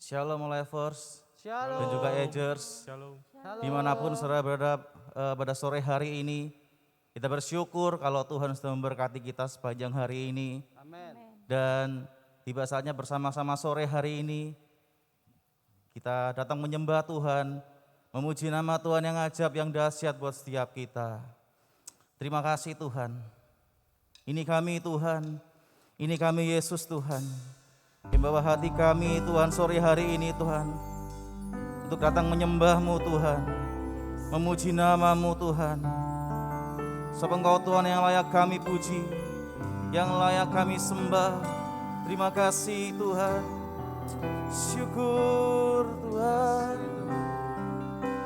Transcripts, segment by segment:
Shalom Lifers Shalom. dan juga Agers. Shalom. Dimanapun saudara berada pada sore hari ini, kita bersyukur kalau Tuhan sudah memberkati kita sepanjang hari ini. Amin. Dan tiba saatnya bersama-sama sore hari ini, kita datang menyembah Tuhan, memuji nama Tuhan yang ajaib, yang dahsyat buat setiap kita. Terima kasih Tuhan. Ini kami Tuhan, ini kami Yesus Tuhan. Membawa hati kami Tuhan sore hari ini Tuhan, untuk datang menyembah-Mu Tuhan, memuji nama-Mu Tuhan. Sebab Engkau Tuhan yang layak kami puji, yang layak kami sembah. Terima kasih Tuhan. Syukur Tuhan,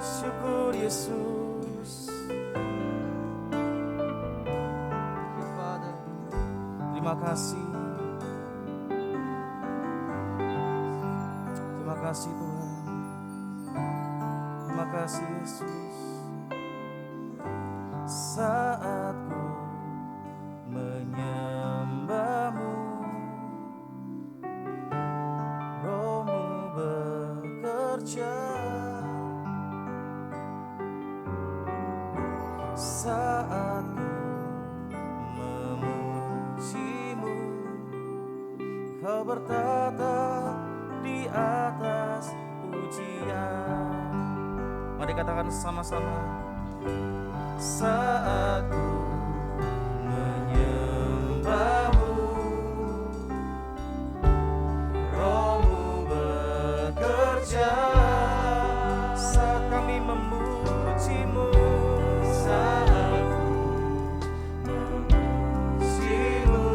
syukur Yesus. Terima kasih. Terima kasih Tuhan. Terima kasih Yesus. Saat ku menyembah-Mu, Roh-Mu bekerja. Saat ku memuji-Mu, Kau bertata di atas pujian. Mari katakan sama-sama. Saat ku menyembah-Mu, Roh-Mu bekerja. Saat kami memuji-Mu, saat ku memuji-Mu,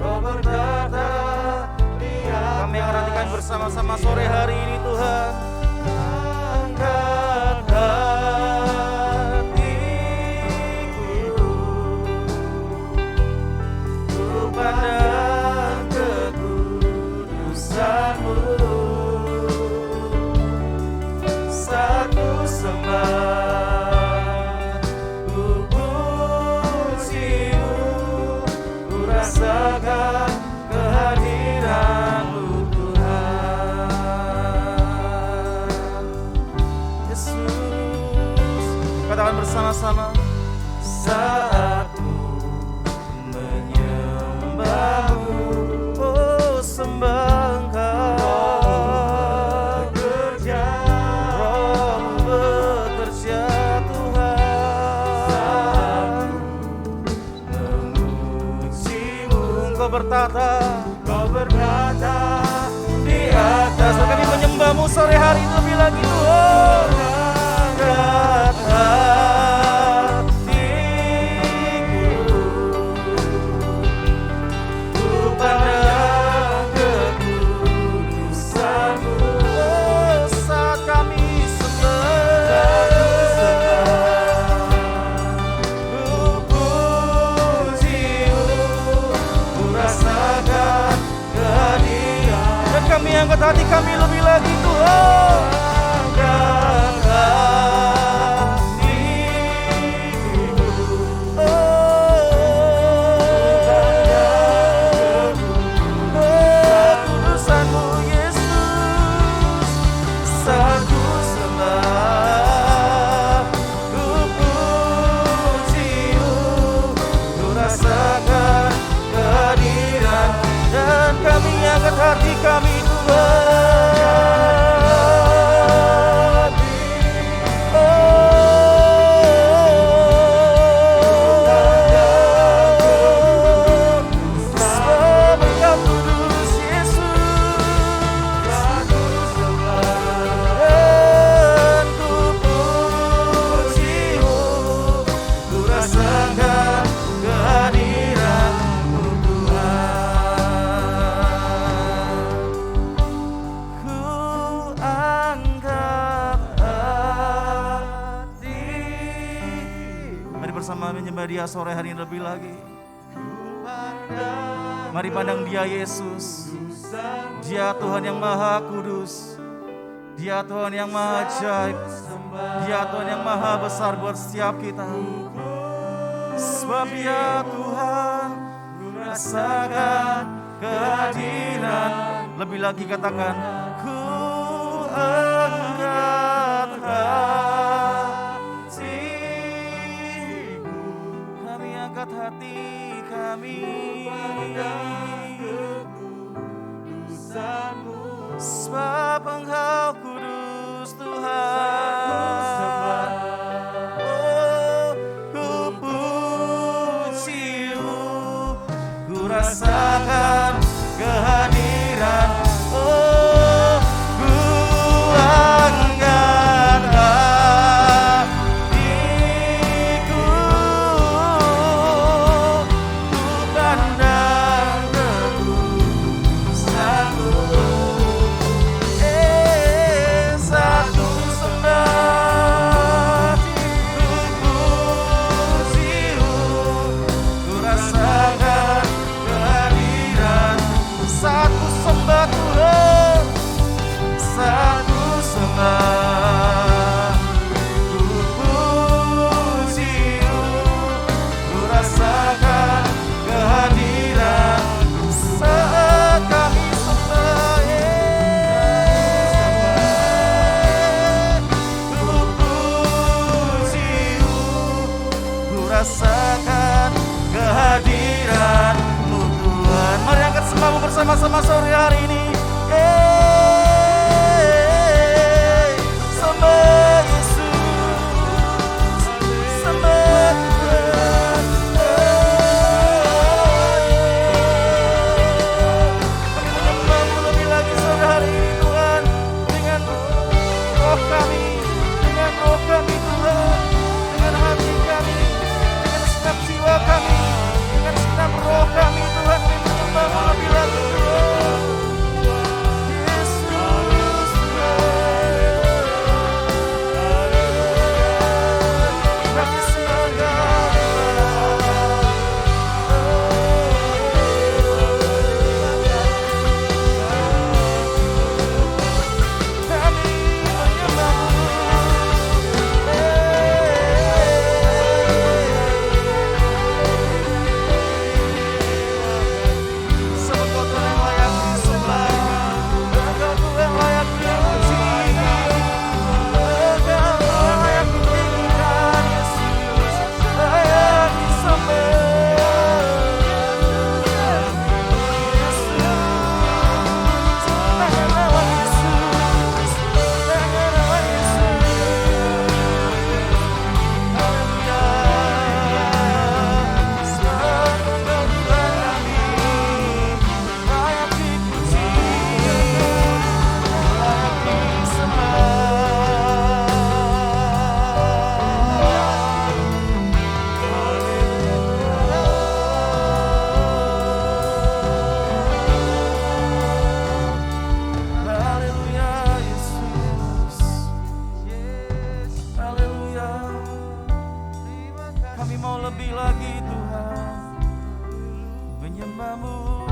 Roh berkata. Kami akan nantikan bersama-sama sore hari ini Tuhan. Angkat hatiku, ku pandang kekudusan-Mu. Saat ku sembah, ku puji-Mu, ku rasakan kehadiran-Mu. Katakan bersama-sama. Saat ku menyembah-Mu, oh sembah Engkau bekerja, Roh-Mu bekerja Tuhan. Memuji-Mu, Engkau bertata di atas. Kami menyembah-Mu sore hari itu lebih lagi Tuhan. Angkat hatiku, ku pandang kekudusan-Mu. Oh, saat kami sembah, ku puji-Mu, ku rasakan kehadiran. Dan kami angkat hati kami lebih lagi Tuhan. Hati kami Tuhan, sebab Engkau kudus Yesus. Dan ku puji-Mu, ku rasakan kehadiran-Mu Tuhan. Ku angkat hati. Mari bersama menyembah Dia sore hari ini lebih lagi. Mari pandang Dia Yesus. Dia Tuhan yang Maha Kudus. Dia Tuhan yang Maha Ajaib. Dia Tuhan yang Maha Besar buat setiap kita. Sebab Dia Tuhan, rasakan kehadiran Lebih lagi katakan, ku angkat hatiku, kami angkat hati kami, sebab Engkau kudus Tuhan. Oh, ku puji-Mu, ku rasakan kehadiran. Oh, ku angkat hatiku, ku pandang kekudusan-Mu. Satu sembah, ku puji-Mu, ku rasakan kehadiran. Satu sembah Tuhan, satu sembah, ku puji-Mu, ku rasakan kehadiran saat kami sembah. Ku puji-Mu, ku rasakan kehadiran-Mu Tuhan. Mari angkat sembahmu bersama-sama sore hari ini. Sembah Yesus, sembah Tuhan. Kami menyembah-Mu lebih lagi sore hari ini Tuhan, dengan roh kami, dengan roh kami Tuhan, dengan hati kami, dengan segenap jiwa kami, dengan segenap roh kami Tuhan. Kami menyembah-Mu lebih lagi Tuhan. Yesus Tuhan, kami sembah kami menyembah-Mu. Sebab Kau Tuhan yang layak disembah, Engkau Tuhan layak dipuji, Engkau Tuhan layak ditinggikan, Yesus layak disembah. Yesus, dengan nama Yesus, dengan nama Yesus. Haleluya. Sebab Engkau Tuhan kami layak dipuji, layak disembah. Haleluya Yesus. Haleluya. Kami mau lebih lagi Tuhan, menyembah-Mu,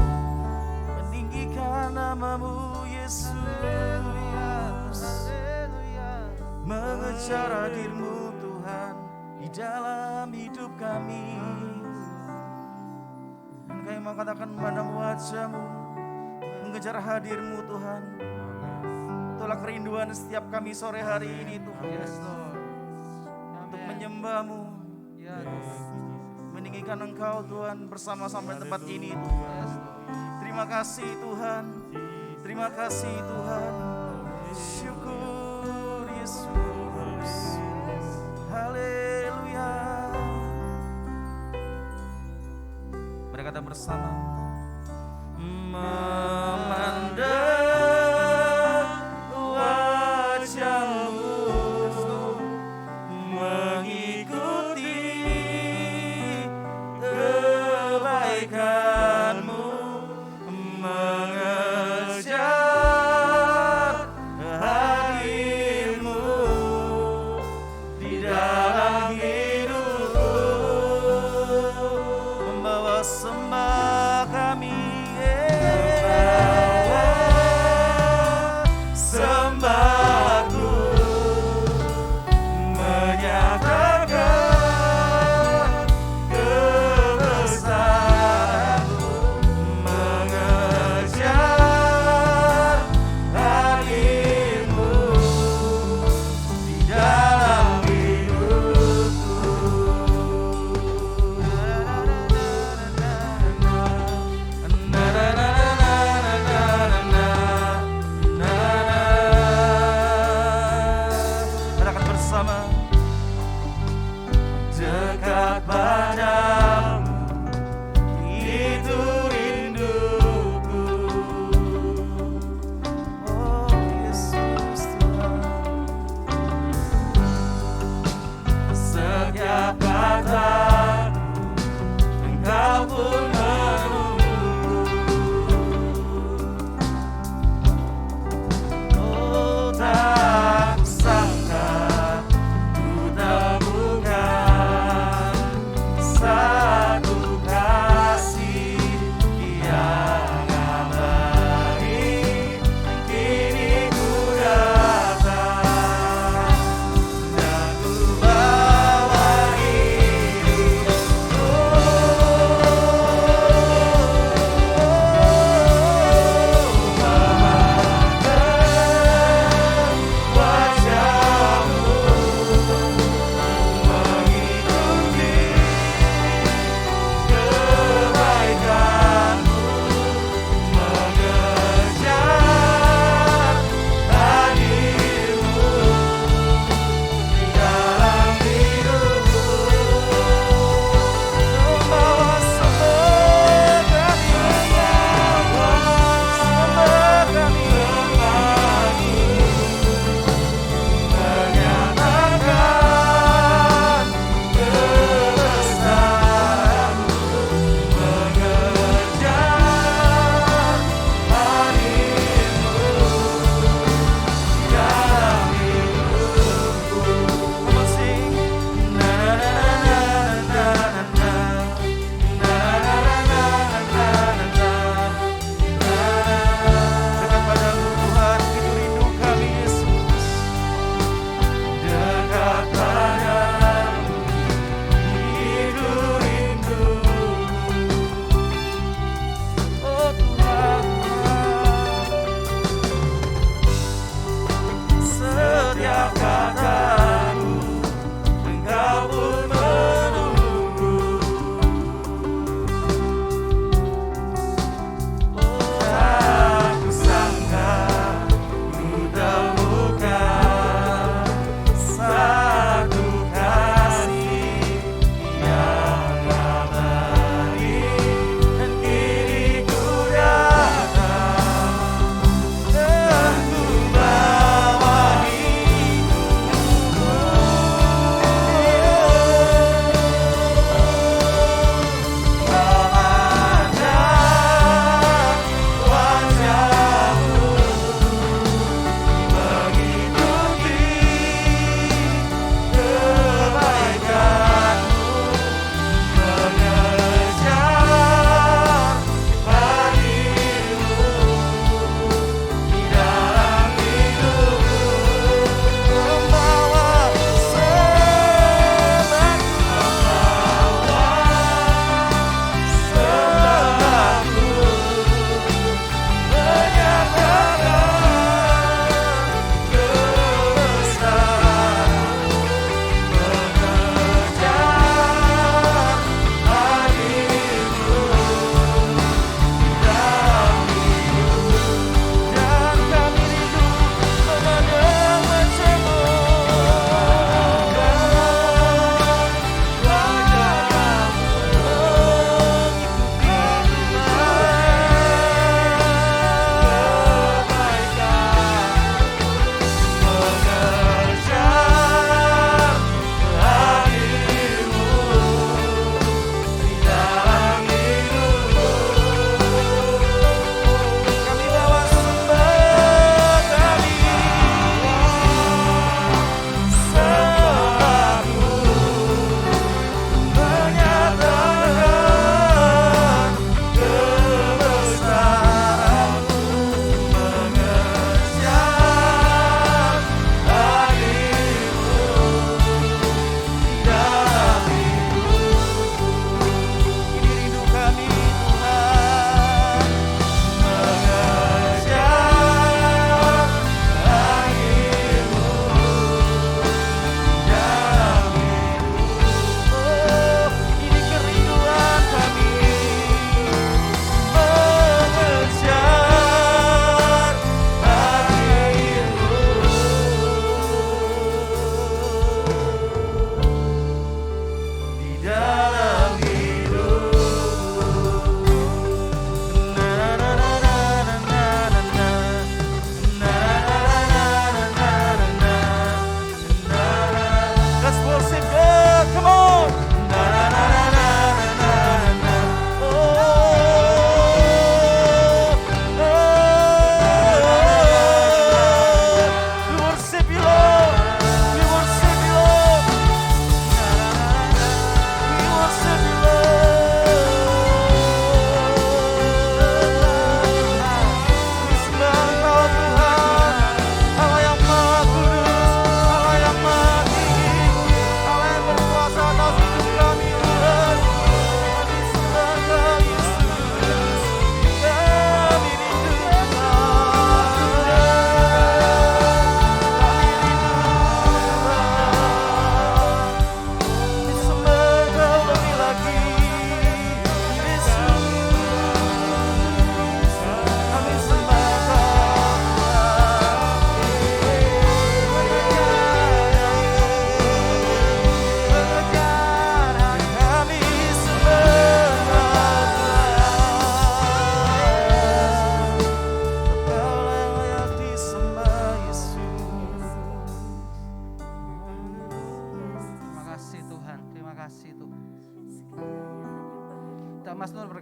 meninggikan nama-Mu Yesus, mengejar hadir-Mu Tuhan di dalam hidup kami. Dan kami mau katakan memandang wajah-Mu, mengejar hadir-Mu Tuhan. Itulah kerinduan setiap kami sore hari ini Tuhan, untuk menyembah-Mu, meninggikan Engkau Tuhan bersama-sama di tempat ini Tuhan. Terima kasih Tuhan, terima kasih Tuhan. Syukur Yesus. Haleluya. Mari kata bersama, memandang wajah-Mu, mengikuti kebaikan-Mu, mengejar hadir-Mu di dalam hidupku, membawa sembah kami,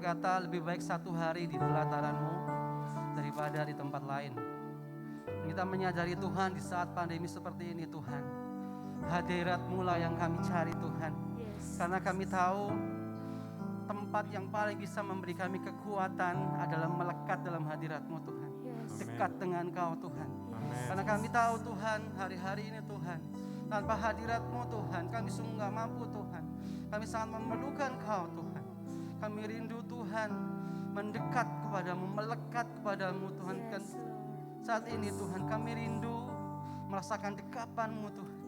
berkata lebih baik 1 hari di pelataran-Mu daripada di tempat lain. Kita menyadari Tuhan di saat pandemi seperti ini Tuhan, hadirat-Mu lah yang kami cari Tuhan. Karena kami tahu tempat yang paling bisa memberi kami kekuatan adalah melekat dalam hadirat-Mu Tuhan. Dekat dengan Kau Tuhan. Karena kami tahu Tuhan, hari-hari ini Tuhan, tanpa hadirat-Mu Tuhan, kami sungguh gak mampu Tuhan. Kami sangat memerlukan Kau Tuhan. Kami rindu Tuhan, mendekat kepadamu, melekat kepadamu Tuhan. Saat ini Tuhan, kami rindu merasakan dekapan-Mu Tuhan.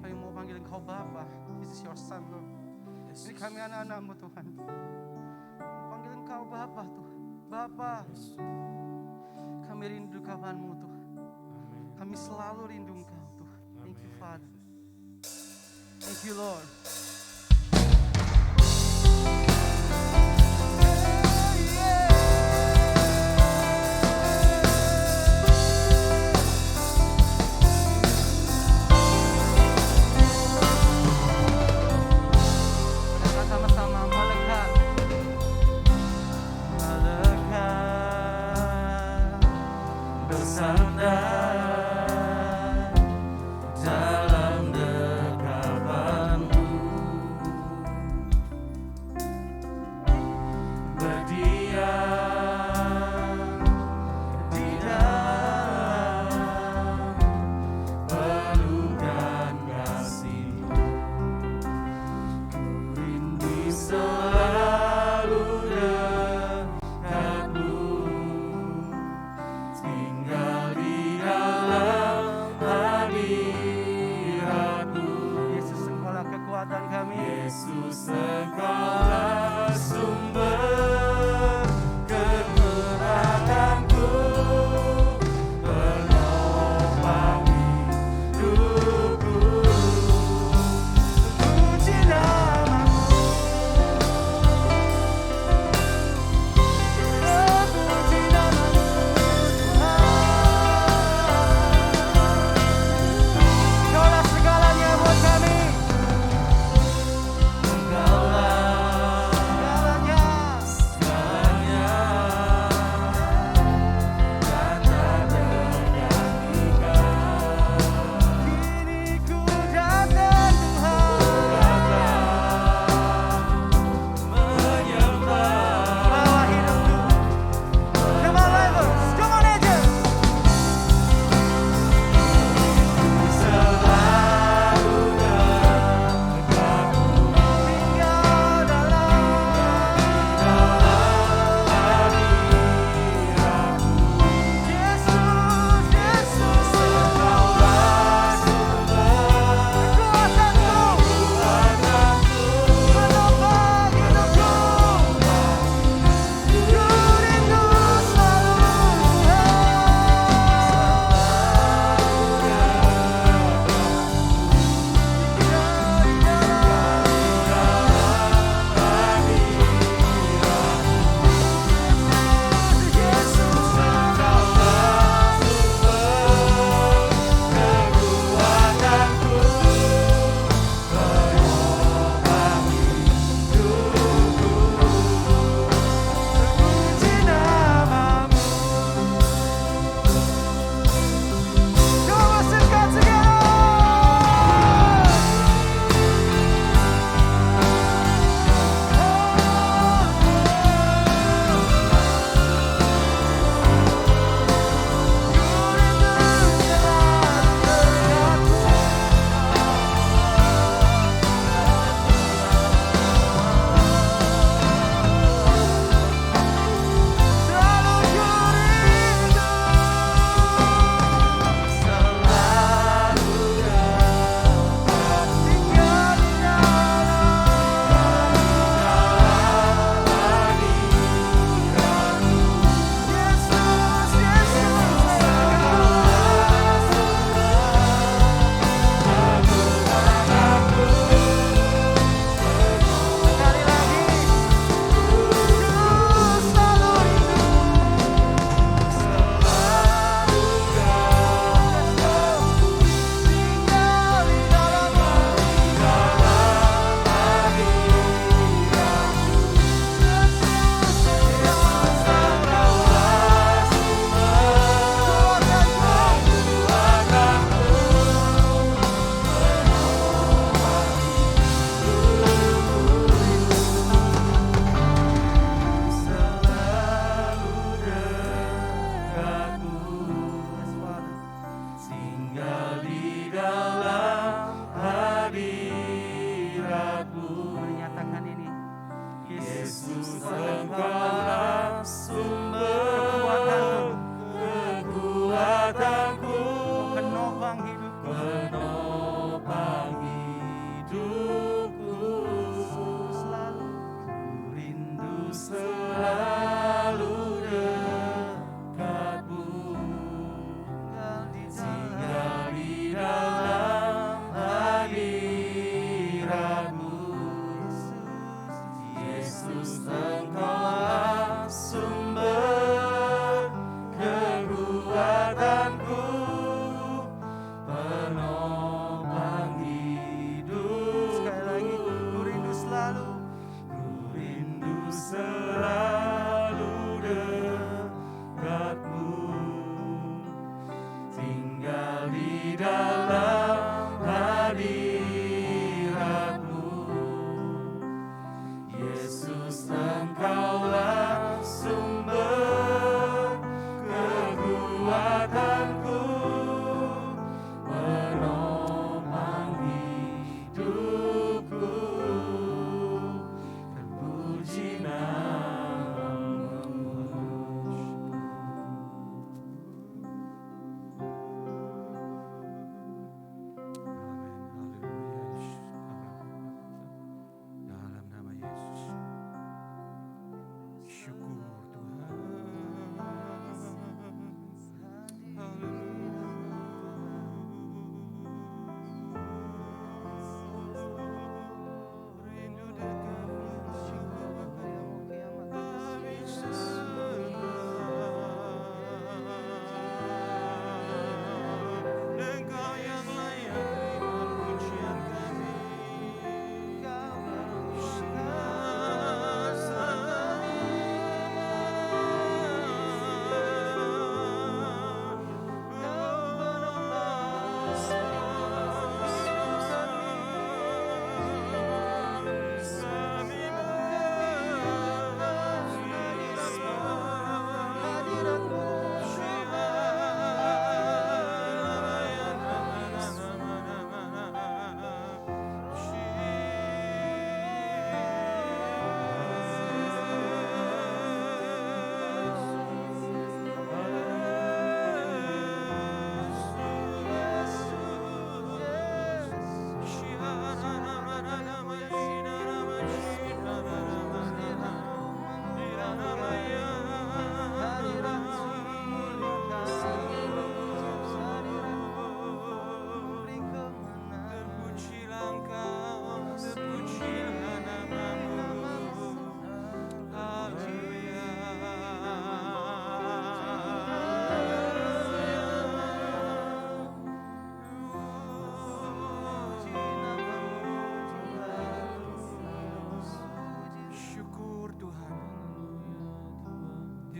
Kami mau panggil Engkau Bapa. This is your son Lord. Ini kami anak-anak-Mu Tuhan. Panggil Engkau Bapa Tuhan. Bapa, kami rindu dekapan-Mu Tuhan. Kami selalu rindu Engkau Tuhan. Thank you Father. Thank you Lord. Dalam dekapan-Mu.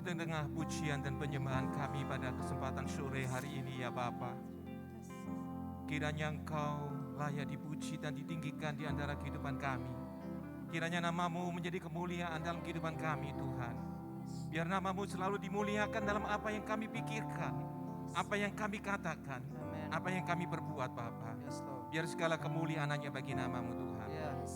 di tengah pujian dan penyembahan kami pada kesempatan sore hari ini ya Bapa. Kiranya Engkau layak dipuji dan ditinggikan di antara kehidupan kami. Kiranya namamu menjadi kemuliaan dalam kehidupan kami Tuhan. Biar namamu selalu dimuliakan dalam apa yang kami pikirkan, apa yang kami katakan, apa yang kami perbuat Bapa. Biar segala kemuliaan hanya bagi namamu Tuhan.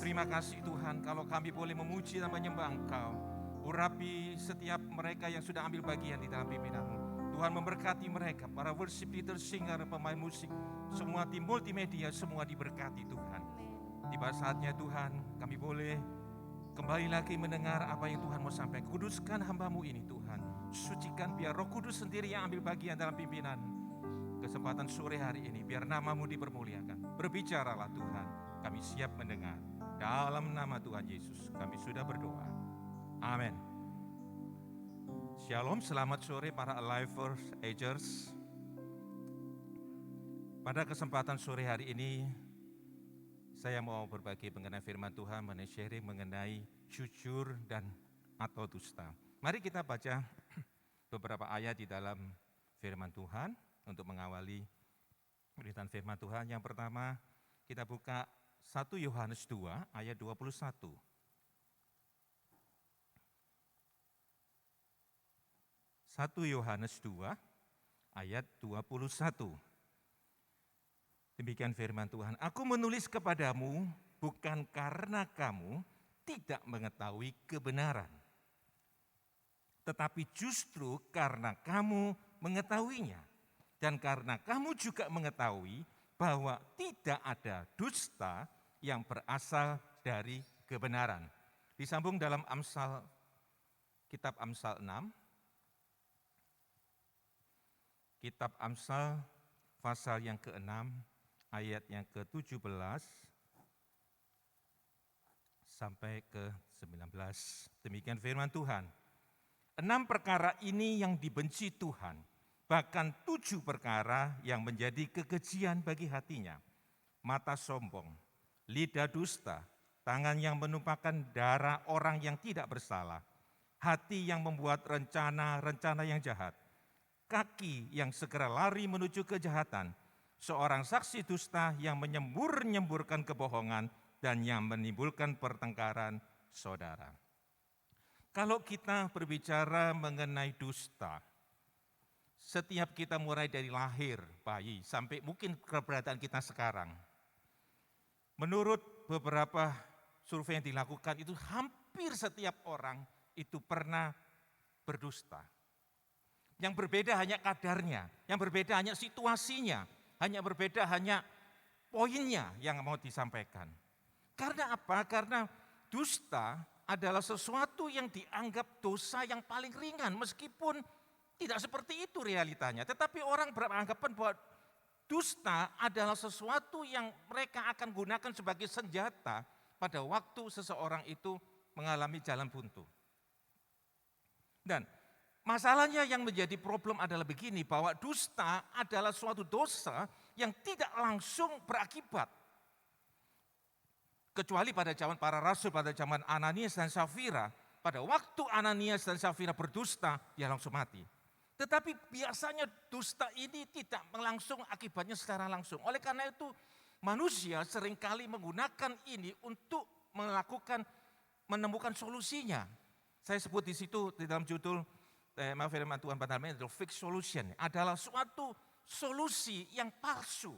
Terima kasih Tuhan kalau kami boleh memuji dan menyembah Engkau. Urapi setiap mereka yang sudah ambil bagian di dalam pimpinan-Mu. Tuhan memberkati mereka, para worship leader, singer, pemain musik, semua tim multimedia, semua diberkati Tuhan. Tiba saatnya Tuhan, kami boleh kembali lagi mendengar apa yang Tuhan mau sampaikan. Kuduskan hamba-Mu ini Tuhan. Sucikan biar Roh Kudus sendiri yang ambil bagian dalam pimpinan kesempatan sore hari ini. Biar namamu dipermuliakan. Berbicaralah Tuhan, kami siap mendengar. Dalam nama Tuhan Yesus kami sudah berdoa. Amin. Shalom, selamat sore para Alivers, Agers. Pada kesempatan sore hari ini, saya mau berbagi mengenai firman Tuhan, mengenai sharing mengenai jujur dan atau dusta. Mari kita baca beberapa ayat di dalam firman Tuhan untuk mengawali pemberitaan firman Tuhan. Yang pertama, kita buka 1 Yohanes 2 ayat 21. 1 Yohanes 2 ayat 21. Demikian firman Tuhan, aku menulis kepadamu bukan karena kamu tidak mengetahui kebenaran, tetapi justru karena kamu mengetahuinya, dan karena kamu juga mengetahui bahwa tidak ada dusta yang berasal dari kebenaran. Disambung dalam Amsal, kitab Amsal 6, kitab Amsal pasal yang ke-6 ayat yang ke-17 sampai ke-19. Demikian firman Tuhan. 6 perkara ini yang dibenci Tuhan, bahkan 7 perkara yang menjadi kekejian bagi hatinya. Mata sombong, lidah dusta, tangan yang menumpahkan darah orang yang tidak bersalah, hati yang membuat rencana-rencana yang jahat, kaki yang segera lari menuju kejahatan, seorang saksi dusta yang menyembur-nyemburkan kebohongan dan yang menimbulkan pertengkaran saudara. Kalau kita berbicara mengenai dusta, setiap kita mulai dari lahir bayi sampai mungkin keberadaan kita sekarang, menurut beberapa survei yang dilakukan itu hampir setiap orang itu pernah berdusta. Yang berbeda hanya kadarnya, yang berbeda hanya situasinya, hanya berbeda hanya poinnya yang mau disampaikan. Karena apa? Karena dusta adalah sesuatu yang dianggap dosa yang paling ringan, meskipun tidak seperti itu realitanya. Tetapi orang beranggapan bahwa dusta adalah sesuatu yang mereka akan gunakan sebagai senjata pada waktu seseorang itu mengalami jalan buntu. Dan masalahnya yang menjadi problem adalah begini, bahwa dusta adalah suatu dosa yang tidak langsung berakibat. Kecuali pada zaman para rasul, pada zaman Ananias dan Safira, pada waktu Ananias dan Safira berdusta, dia langsung mati. Tetapi biasanya dusta ini tidak langsung akibatnya secara langsung. Oleh karena itu manusia seringkali menggunakan ini untuk menemukan solusinya. Saya sebut di situ di dalam judul firman Tuhan pada hari ini adalah fake solution, adalah suatu solusi yang palsu.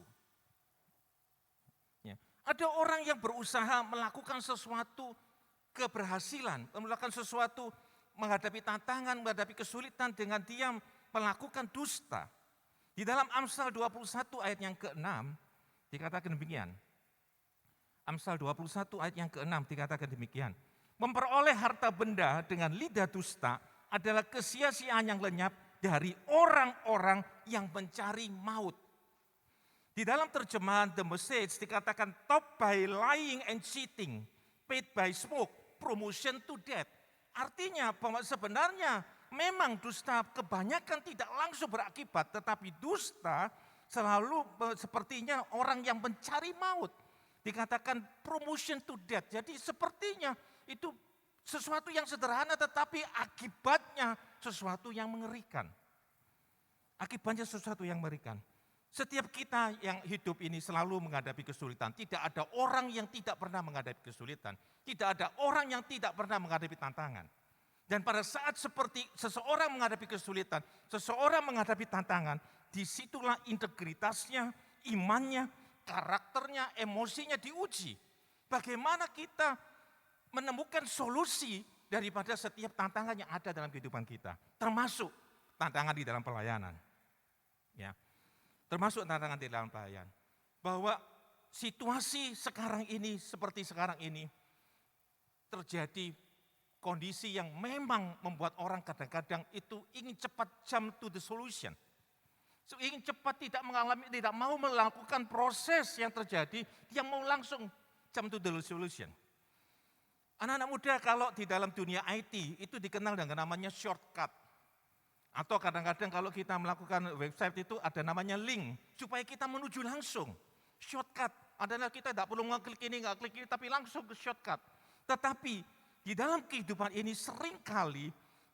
Ya. Ada orang yang berusaha melakukan sesuatu keberhasilan, melakukan sesuatu menghadapi tantangan, menghadapi kesulitan dengan dia melakukan dusta. Di dalam Amsal 21 ayat yang ke-6 dikatakan demikian. Amsal 21 ayat yang ke-6 dikatakan demikian. Memperoleh harta benda dengan lidah dusta adalah kesia-siaan yang lenyap dari orang-orang yang mencari maut. Di dalam terjemahan The Message dikatakan top by lying and cheating, paid by smoke, promotion to death. Artinya bahwa sebenarnya memang dusta kebanyakan tidak langsung berakibat, tetapi dusta selalu sepertinya orang yang mencari maut. Dikatakan promotion to death, jadi sepertinya itu sesuatu yang sederhana tetapi akibatnya sesuatu yang mengerikan. Akibatnya sesuatu yang mengerikan. Setiap kita yang hidup ini selalu menghadapi kesulitan. Tidak ada orang yang tidak pernah menghadapi kesulitan. Tidak ada orang yang tidak pernah menghadapi tantangan. Dan pada saat seperti seseorang menghadapi kesulitan, seseorang menghadapi tantangan, disitulah integritasnya, imannya, karakternya, emosinya diuji. Bagaimana kita menemukan solusi daripada setiap tantangan yang ada dalam kehidupan kita. Termasuk tantangan di dalam pelayanan. Ya. Termasuk tantangan di dalam pelayanan. Bahwa situasi sekarang ini, seperti sekarang ini, terjadi kondisi yang memang membuat orang kadang-kadang itu ingin cepat jump to the solution. Ingin cepat tidak mau melakukan proses yang terjadi, dia mau langsung jump to the solution. Anak-anak muda kalau di dalam dunia IT itu dikenal dengan namanya shortcut. Atau kadang-kadang kalau kita melakukan website itu ada namanya link, supaya kita menuju langsung. Shortcut, adalah kita tidak perlu ngeklik ini, tapi langsung ke shortcut. Tetapi di dalam kehidupan ini seringkali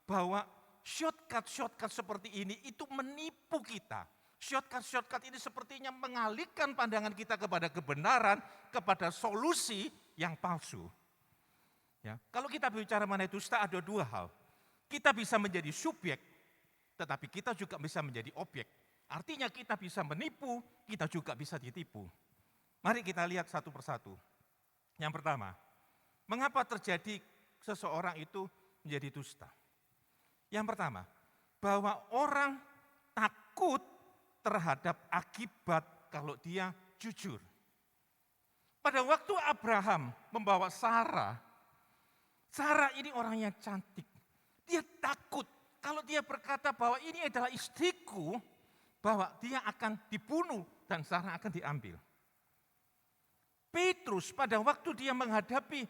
bahwa shortcut seperti ini itu menipu kita. Shortcut ini sepertinya mengalihkan pandangan kita kepada kebenaran, kepada solusi yang palsu. Ya, kalau kita bicara mengenai dusta ada dua hal. Kita bisa menjadi subjek, tetapi kita juga bisa menjadi objek. Artinya kita bisa menipu, kita juga bisa ditipu. Mari kita lihat satu persatu. Yang pertama, mengapa terjadi seseorang itu menjadi dusta? Yang pertama, bahwa orang takut terhadap akibat kalau dia jujur. Pada waktu Abraham membawa Sarah ini orang yang cantik. Dia takut kalau dia berkata bahwa ini adalah istriku, bahwa dia akan dibunuh dan Sarah akan diambil. Petrus pada waktu dia menghadapi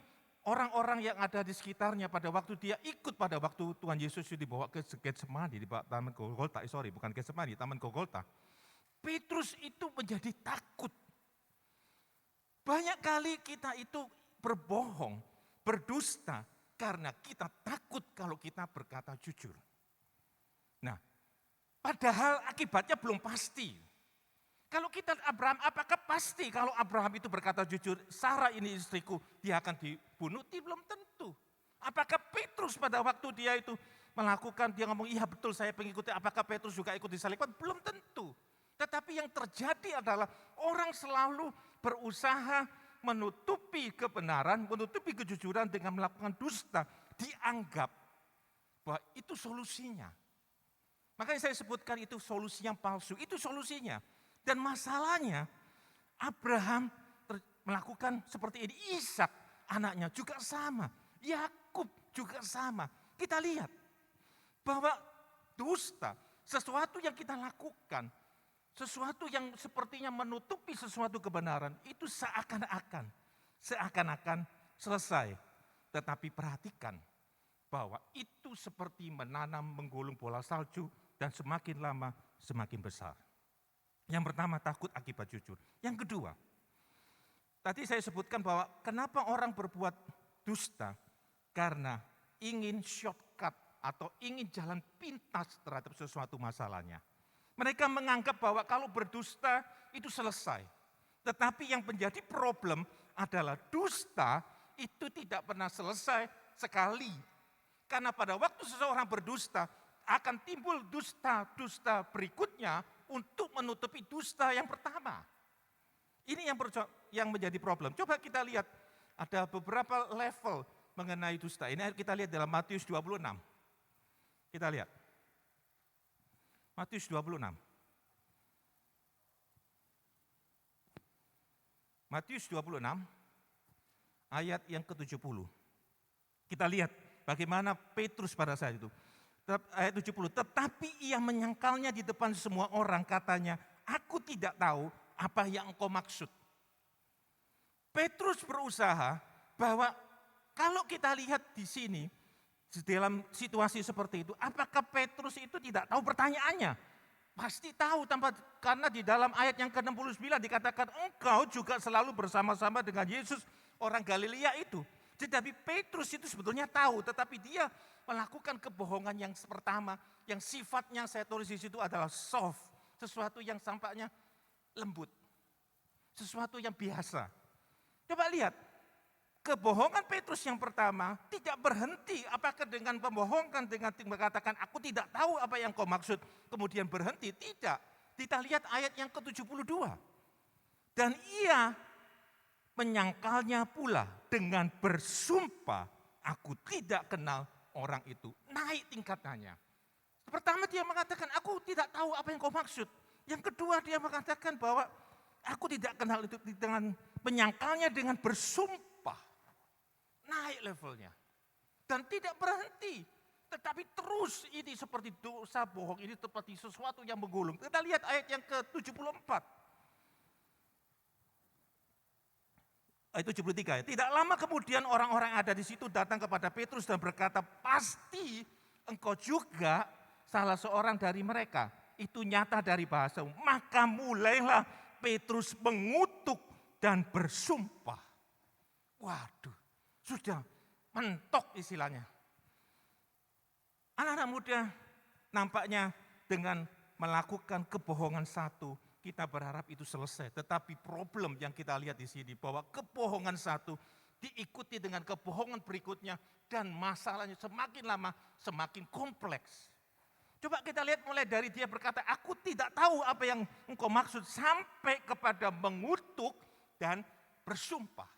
orang-orang yang ada di sekitarnya, pada waktu dia ikut pada waktu Tuhan Yesus dibawa ke Getsemani, di Taman Golgota, bukan Getsemani, Taman Golgota. Petrus itu menjadi takut. Banyak kali kita itu berbohong, berdusta, karena kita takut kalau kita berkata jujur. Nah, padahal akibatnya belum pasti. Kalau kita Abraham, apakah pasti kalau Abraham itu berkata jujur, Sarah ini istriku, dia akan dibunuh? Belum tentu. Apakah Petrus pada waktu dia itu melakukan, dia ngomong, iya betul saya pengikutnya, apakah Petrus juga ikut disalibkan? Belum tentu. Tetapi yang terjadi adalah orang selalu berusaha menutupi kebenaran, menutupi kejujuran dengan melakukan dusta, dianggap bahwa itu solusinya. Makanya saya sebutkan itu solusi yang palsu, itu solusinya. Dan masalahnya Abraham melakukan seperti ini, Ishak anaknya juga sama, Yakub juga sama. Kita lihat bahwa dusta, sesuatu yang kita lakukan, sesuatu yang sepertinya menutupi sesuatu kebenaran, itu seakan-akan selesai. Tetapi perhatikan bahwa itu seperti menanam menggulung bola salju dan semakin lama semakin besar. Yang pertama takut akibat jujur. Yang kedua, tadi saya sebutkan bahwa kenapa orang berbuat dusta, karena ingin shortcut atau ingin jalan pintas terhadap sesuatu masalahnya. Mereka menganggap bahwa kalau berdusta itu selesai. Tetapi yang menjadi problem adalah dusta itu tidak pernah selesai sekali. Karena pada waktu seseorang berdusta akan timbul dusta-dusta berikutnya untuk menutupi dusta yang pertama. Ini yang menjadi problem. Coba kita lihat ada beberapa level mengenai dusta. Ini kita lihat dalam Matius 26. Kita lihat. Matius 26. Matius 26 ayat yang ke-70. Kita lihat bagaimana Petrus pada saat itu. Ayat 70, tetapi ia menyangkalnya di depan semua orang, katanya, aku tidak tahu apa yang engkau maksud. Petrus berusaha bahwa kalau kita lihat di sini, dalam situasi seperti itu, apakah Petrus itu tidak tahu pertanyaannya? Pasti tahu, karena di dalam ayat yang ke-69 dikatakan, engkau juga selalu bersama-sama dengan Yesus orang Galilea itu. Tetapi Petrus itu sebetulnya tahu, tetapi dia melakukan kebohongan yang pertama, yang sifatnya saya tulis di situ adalah soft, sesuatu yang tampaknya lembut, sesuatu yang biasa. Coba lihat, kebohongan Petrus yang pertama tidak berhenti, apakah dengan pembohongan dengan mengatakan aku tidak tahu apa yang kau maksud, kemudian berhenti, tidak. Kita lihat ayat yang ke-72. Dan ia menyangkalnya pula dengan bersumpah, aku tidak kenal orang itu. Naik tingkatannya. Pertama dia mengatakan, aku tidak tahu apa yang kau maksud. Yang kedua dia mengatakan bahwa aku tidak kenal itu, dengan menyangkalnya dengan bersumpah. Naik levelnya. Dan tidak berhenti. Tetapi terus ini seperti dosa bohong, ini seperti sesuatu yang menggulung. Kita lihat ayat yang ke-74. Ayat 73 ya. Tidak lama kemudian orang-orang yang ada di situ datang kepada Petrus dan berkata, pasti engkau juga salah seorang dari mereka. Itu nyata dari bahasa. Maka mulailah Petrus mengutuk dan bersumpah. Waduh, sudah mentok istilahnya. Anak-anak muda nampaknya dengan melakukan kebohongan satu, kita berharap itu selesai. Tetapi problem yang kita lihat di sini bahwa kebohongan satu diikuti dengan kebohongan berikutnya dan masalahnya semakin lama semakin kompleks. Coba kita lihat mulai dari dia berkata, aku tidak tahu apa yang engkau maksud, sampai kepada mengutuk dan bersumpah.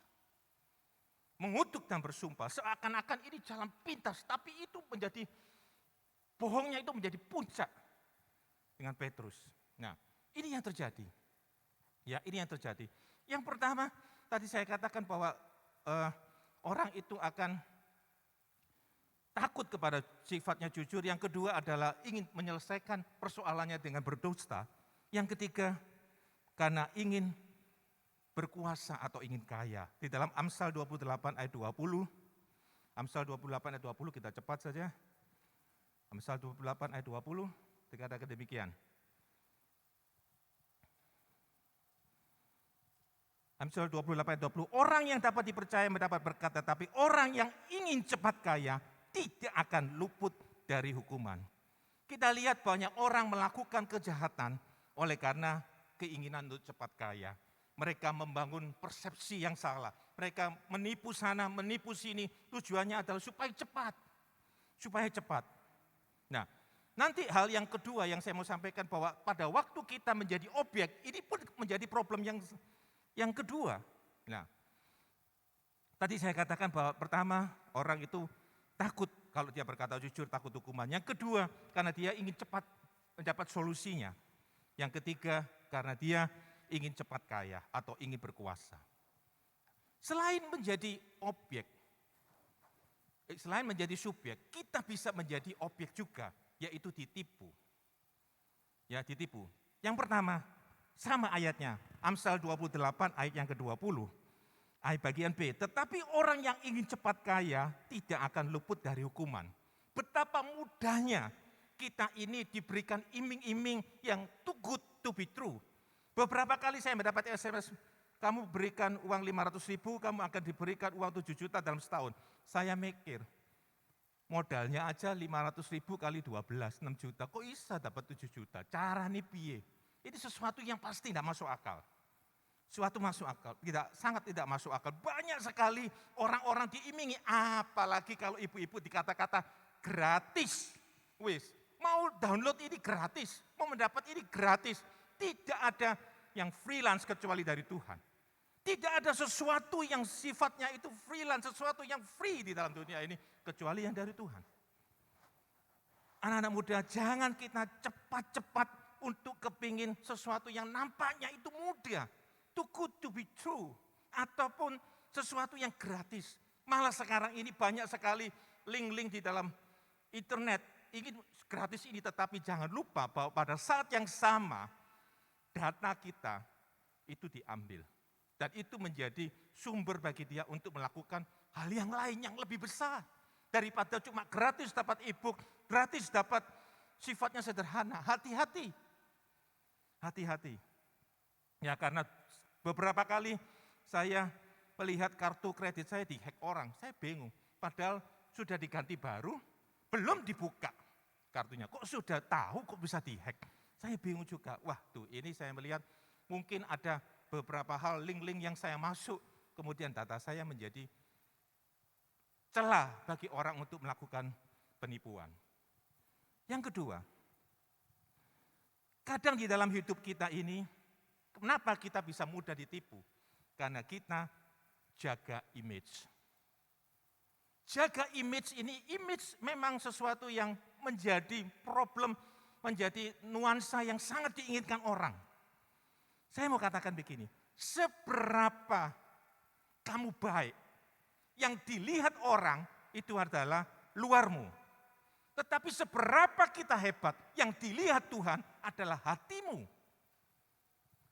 Mengutuk dan bersumpah, seakan-akan ini jalan pintas, tapi itu menjadi, bohongnya itu menjadi puncak dengan Petrus. Nah, ini yang terjadi. Ya, ini yang terjadi. Yang pertama, tadi saya katakan bahwa orang itu akan takut kepada sifatnya jujur. Yang kedua adalah ingin menyelesaikan persoalannya dengan berdusta. Yang ketiga, karena ingin berkuasa atau ingin kaya. Di dalam Amsal 28 ayat 20, Amsal 28 ayat 20 kita cepat saja. Amsal 28 ayat 20, dikatakan demikian. Amsal 28 ayat 20, orang yang dapat dipercaya mendapat berkat, tetapi orang yang ingin cepat kaya tidak akan luput dari hukuman. Kita lihat banyak orang melakukan kejahatan oleh karena keinginan untuk cepat kaya. Mereka membangun persepsi yang salah. Mereka menipu sana, menipu sini. Tujuannya adalah supaya cepat. Supaya cepat. Nah, nanti hal yang kedua yang saya mau sampaikan bahwa pada waktu kita menjadi objek, ini pun menjadi problem yang kedua. Nah, tadi saya katakan bahwa pertama orang itu takut kalau dia berkata jujur, takut hukuman. Yang kedua, karena dia ingin cepat mendapat solusinya. Yang ketiga, karena dia ingin cepat kaya atau ingin berkuasa. Selain menjadi objek, selain menjadi subjek, kita bisa menjadi objek juga, yaitu ditipu. Ya, ditipu. Yang pertama, sama ayatnya, Amsal 28 ayat yang ke-20. Ayat bagian B, tetapi orang yang ingin cepat kaya tidak akan luput dari hukuman. Betapa mudahnya kita ini diberikan iming-iming yang too good to be true. Beberapa kali saya mendapat SMS, kamu berikan uang 500.000, kamu akan diberikan uang 7 juta dalam setahun. Saya mikir, modalnya aja 500.000 kali 12, 6 juta. Kok bisa dapat 7 juta? Cara nih piye? Ini sesuatu yang pasti tidak masuk akal. Suatu masuk akal, sangat tidak masuk akal. Banyak sekali orang-orang diimingi, apalagi kalau ibu-ibu dikata-kata gratis. Wis, mau download ini gratis, mau mendapat ini gratis. Tidak ada yang freelance kecuali dari Tuhan. Tidak ada sesuatu yang sifatnya itu freelance, sesuatu yang free di dalam dunia ini, kecuali yang dari Tuhan. Anak-anak muda, jangan kita cepat-cepat untuk kepingin sesuatu yang nampaknya itu mudah. Too good to be true. Ataupun sesuatu yang gratis. Malah sekarang ini banyak sekali link-link di dalam internet. Ingin gratis ini, tetapi jangan lupa bahwa pada saat yang sama, data kita itu diambil. Dan itu menjadi sumber bagi dia untuk melakukan hal yang lain yang lebih besar. Daripada cuma gratis dapat e-book, gratis dapat sifatnya sederhana. Hati-hati. Hati-hati. Ya, karena beberapa kali saya melihat kartu kredit saya dihack orang, saya bingung. Padahal sudah diganti baru, belum dibuka kartunya. Kok sudah tahu kok bisa dihack? Saya bingung juga. Wah tuh ini saya melihat mungkin ada beberapa hal link-link yang saya masuk, kemudian data saya menjadi celah bagi orang untuk melakukan penipuan. Yang kedua, kadang di dalam hidup kita ini, kenapa kita bisa mudah ditipu? Karena kita jaga image. Jaga image ini, image memang sesuatu yang menjadi problem, menjadi nuansa yang sangat diinginkan orang. Saya mau katakan begini, seberapa kamu baik, yang dilihat orang itu adalah luarmu. Tetapi seberapa kita hebat, yang dilihat Tuhan adalah hatimu.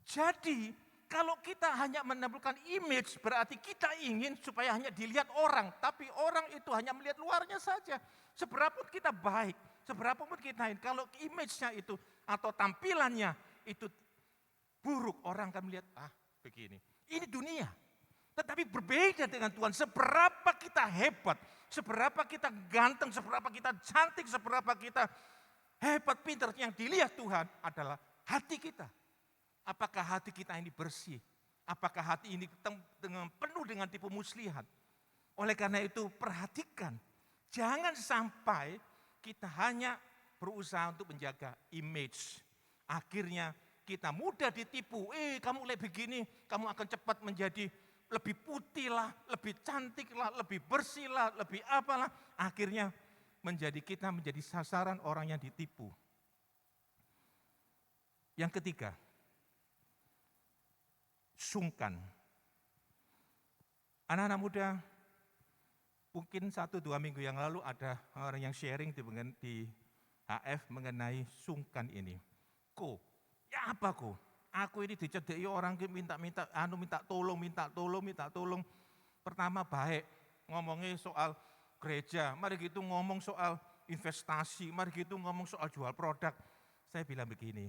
Jadi, kalau kita hanya menemukan image, berarti kita ingin supaya hanya dilihat orang. Tapi orang itu hanya melihat luarnya saja. Seberapun kita baik, seberapun kita ingin. Kalau image-nya itu atau tampilannya itu buruk, orang akan melihat, begini. Ini dunia. Tetapi berbeda dengan Tuhan, seberapa kita hebat, seberapa kita ganteng, seberapa kita cantik, seberapa kita hebat, pintar, yang dilihat Tuhan adalah hati kita. Apakah hati kita ini bersih? Apakah hati ini penuh dengan tipu muslihat? Oleh karena itu perhatikan, jangan sampai kita hanya berusaha untuk menjaga image. Akhirnya kita mudah ditipu, kamu lihat begini, kamu akan cepat menjadi lebih putih lah, lebih cantik lah, lebih bersih lah, lebih apalah. Akhirnya kita menjadi sasaran orang yang ditipu. Yang ketiga, sungkan. Anak-anak muda, mungkin 1-2 minggu yang lalu ada orang yang sharing di HF mengenai sungkan ini. Ya apa ko? Aku ini dicedeki orang minta tolong. Pertama baik, ngomongnya soal gereja, mari gitu ngomong soal investasi, mari gitu ngomong soal jual produk. Saya bilang begini,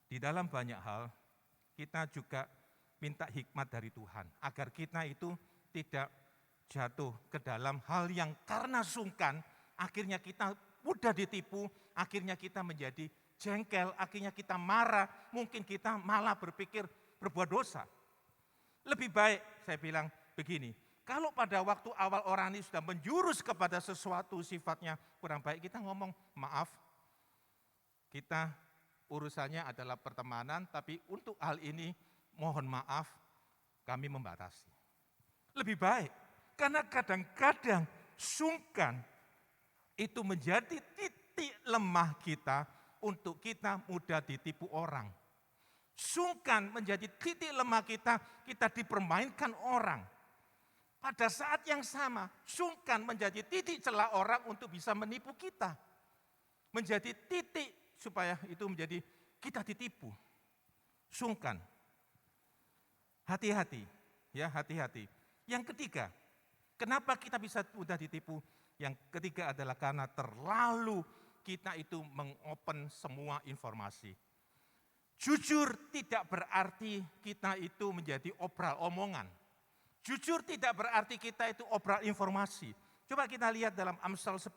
di dalam banyak hal kita juga minta hikmat dari Tuhan, agar kita itu tidak jatuh ke dalam hal yang karena sungkan, akhirnya kita mudah ditipu, akhirnya kita menjadi jengkel, akhirnya kita marah, mungkin kita malah berpikir berbuat dosa. Lebih baik saya bilang begini, kalau pada waktu awal orang ini sudah menjurus kepada sesuatu sifatnya kurang baik, kita ngomong maaf, kita urusannya adalah pertemanan, tapi untuk hal ini mohon maaf, kami membatasi. Lebih baik, karena kadang-kadang sungkan itu menjadi titik lemah kita, untuk kita mudah ditipu orang. Sungkan menjadi titik lemah kita dipermainkan orang. Pada saat yang sama, sungkan menjadi titik celah orang untuk bisa menipu kita. Menjadi titik supaya itu menjadi kita ditipu. Sungkan. Hati-hati, ya hati-hati. Yang ketiga, kenapa kita bisa mudah ditipu? Yang ketiga adalah karena terlalu kita itu mengopen semua informasi. Jujur tidak berarti kita itu menjadi obral omongan. Jujur tidak berarti kita itu obral informasi. Coba kita lihat dalam Amsal 10.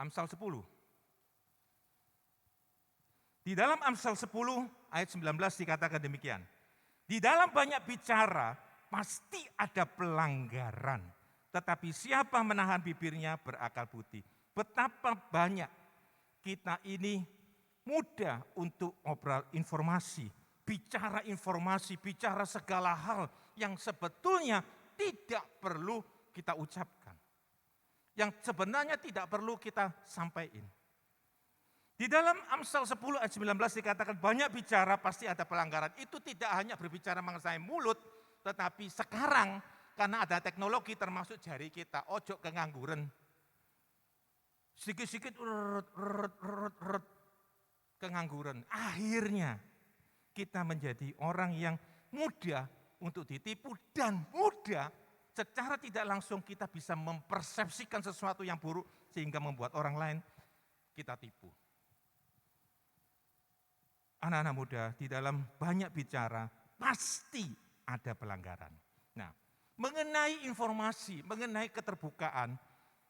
Amsal 10. Di dalam Amsal 10 ayat 19 dikatakan demikian. Di dalam banyak bicara pasti ada pelanggaran. Tetapi siapa menahan bibirnya berakal budi. Betapa banyak kita ini mudah untuk ngobrol informasi, bicara segala hal yang sebetulnya tidak perlu kita ucapkan. Yang sebenarnya tidak perlu kita sampaikan. Di dalam Amsal 10 ayat 19 dikatakan banyak bicara pasti ada pelanggaran. Itu tidak hanya berbicara mengenai mulut, tetapi sekarang karena ada teknologi termasuk jari kita, ojo kengangguran. Sedikit-sedikit kengangguran. Akhirnya kita menjadi orang yang mudah untuk ditipu dan mudah secara tidak langsung kita bisa mempersepsikan sesuatu yang buruk sehingga membuat orang lain kita tipu. anak-anak muda di dalam banyak bicara pasti ada pelanggaran. Nah, mengenai informasi, mengenai keterbukaan,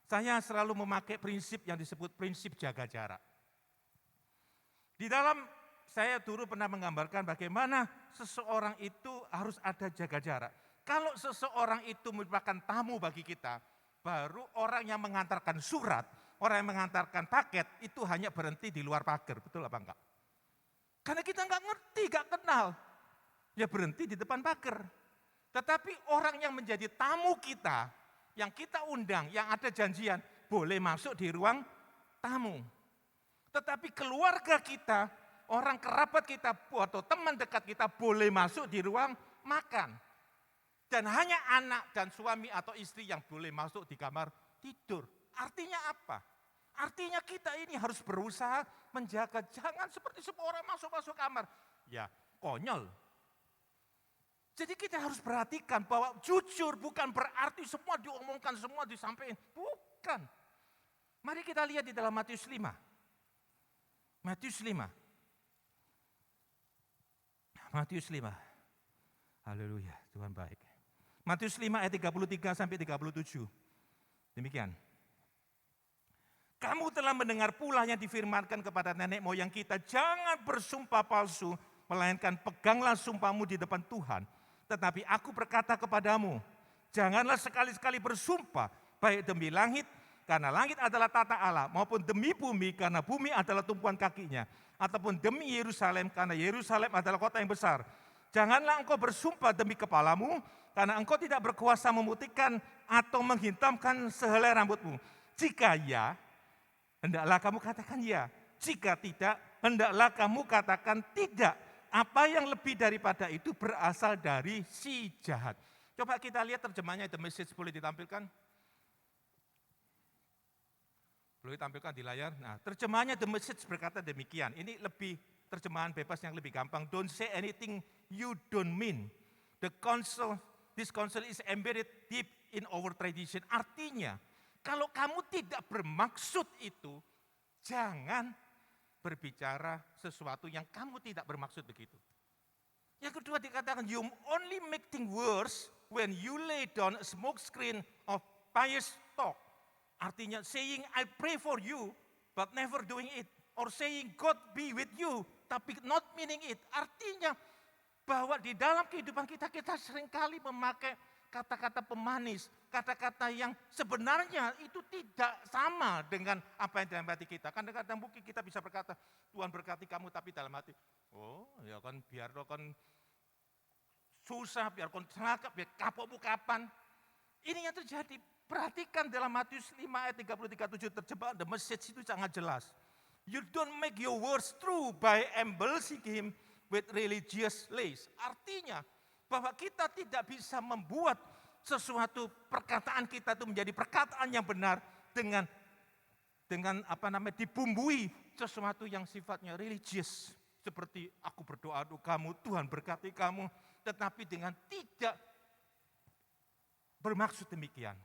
saya selalu memakai prinsip yang disebut prinsip jaga jarak. Di dalam saya dulu pernah menggambarkan bagaimana seseorang itu harus ada jaga jarak. Kalau seseorang itu merupakan tamu bagi kita, baru orang yang mengantarkan surat, orang yang mengantarkan paket itu hanya berhenti di luar pagar, betul apa enggak? Karena kita enggak ngerti, enggak kenal, ya berhenti di depan pagar. Tetapi orang yang menjadi tamu kita, yang kita undang, yang ada janjian, boleh masuk di ruang tamu. Tetapi keluarga kita, orang kerabat kita atau teman dekat kita boleh masuk di ruang makan. Dan hanya anak dan suami atau istri yang boleh masuk di kamar tidur. Artinya apa? Artinya kita ini harus berusaha menjaga, jangan seperti semua orang masuk kamar. Ya, konyol. Jadi kita harus perhatikan bahwa jujur bukan berarti semua diomongkan, semua disampaikan. Bukan. Mari kita lihat di dalam Matius 5. Matius 5. Matius 5. Haleluya, Tuhan baik. Matius 5 ayat 33 sampai 37. Demikian. Kamu telah mendengar pula yang difirmankan kepada nenek moyang kita, jangan bersumpah palsu, melainkan peganglah sumpahmu di depan Tuhan. Tetapi aku berkata kepadamu, janganlah sekali-sekali bersumpah, baik demi langit, karena langit adalah tata Allah, maupun demi bumi, karena bumi adalah tumpuan kakinya, ataupun demi Yerusalem, karena Yerusalem adalah kota yang besar. Janganlah engkau bersumpah demi kepalamu, karena engkau tidak berkuasa memutihkan atau menghitamkan sehelai rambutmu. Jika ya, hendaklah kamu katakan ya. Jika tidak, hendaklah kamu katakan tidak. Apa yang lebih daripada itu berasal dari si jahat. Coba kita lihat terjemahnya, The Message boleh ditampilkan? Boleh ditampilkan di layar. Nah, terjemahnya The Message berkata demikian. Ini lebih terjemahan bebas yang lebih gampang. Don't say anything you don't mean. This counsel is embedded deep in our tradition. Artinya, kalau kamu tidak bermaksud itu, jangan berbicara sesuatu yang kamu tidak bermaksud begitu. Yang kedua dikatakan, you only make things worse when you lay down a smoke screen of pious talk. Artinya, saying I pray for you, but never doing it. Or saying God be with you, tapi not meaning it. Artinya, bahwa di dalam kehidupan kita seringkali memakai kata-kata pemanis, kata-kata yang sebenarnya itu tidak sama dengan apa yang dalam hati kita. Kadang-kadang mungkin kita bisa berkata, Tuhan berkati kamu, tapi dalam hati, oh ya kan biar lo kan susah, biar kon celaka, biar kapokmu kapan. Ini yang terjadi. Perhatikan dalam Matius 5 ayat 33-37 terjebak, The Message itu sangat jelas. You don't make your words true by embellishing him with religious lies. Artinya bahwa kita tidak bisa membuat sesuatu perkataan kita itu menjadi perkataan yang benar dengan dibumbui sesuatu yang sifatnya religius, seperti aku berdoa untuk kamu, Tuhan berkati kamu, tetapi dengan tidak bermaksud demikian.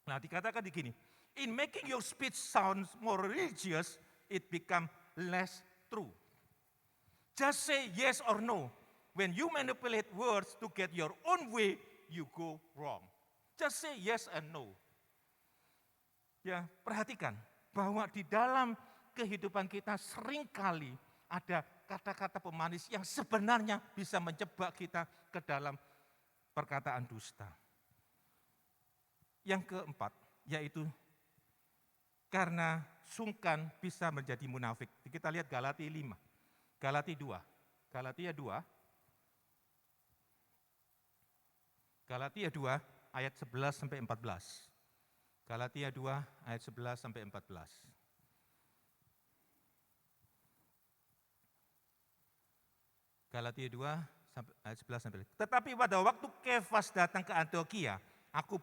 Nah, dikatakan begini, in making your speech sound more religious, it become less true. Just say yes or no. When you manipulate words to get your own way, you go wrong. Just say yes and no. Ya, perhatikan bahwa di dalam kehidupan kita seringkali ada kata-kata pemanis yang sebenarnya bisa menjebak kita ke dalam perkataan dusta. Yang keempat, yaitu karena sungkan bisa menjadi munafik. Kita lihat Galatia 5. Galatia 2 ayat 11 sampai 14. Galatia 2 ayat 11 sampai 14. Galatia 2 ayat 11 sampai 14. Tetapi pada waktu Kefas datang ke Antiokhia, aku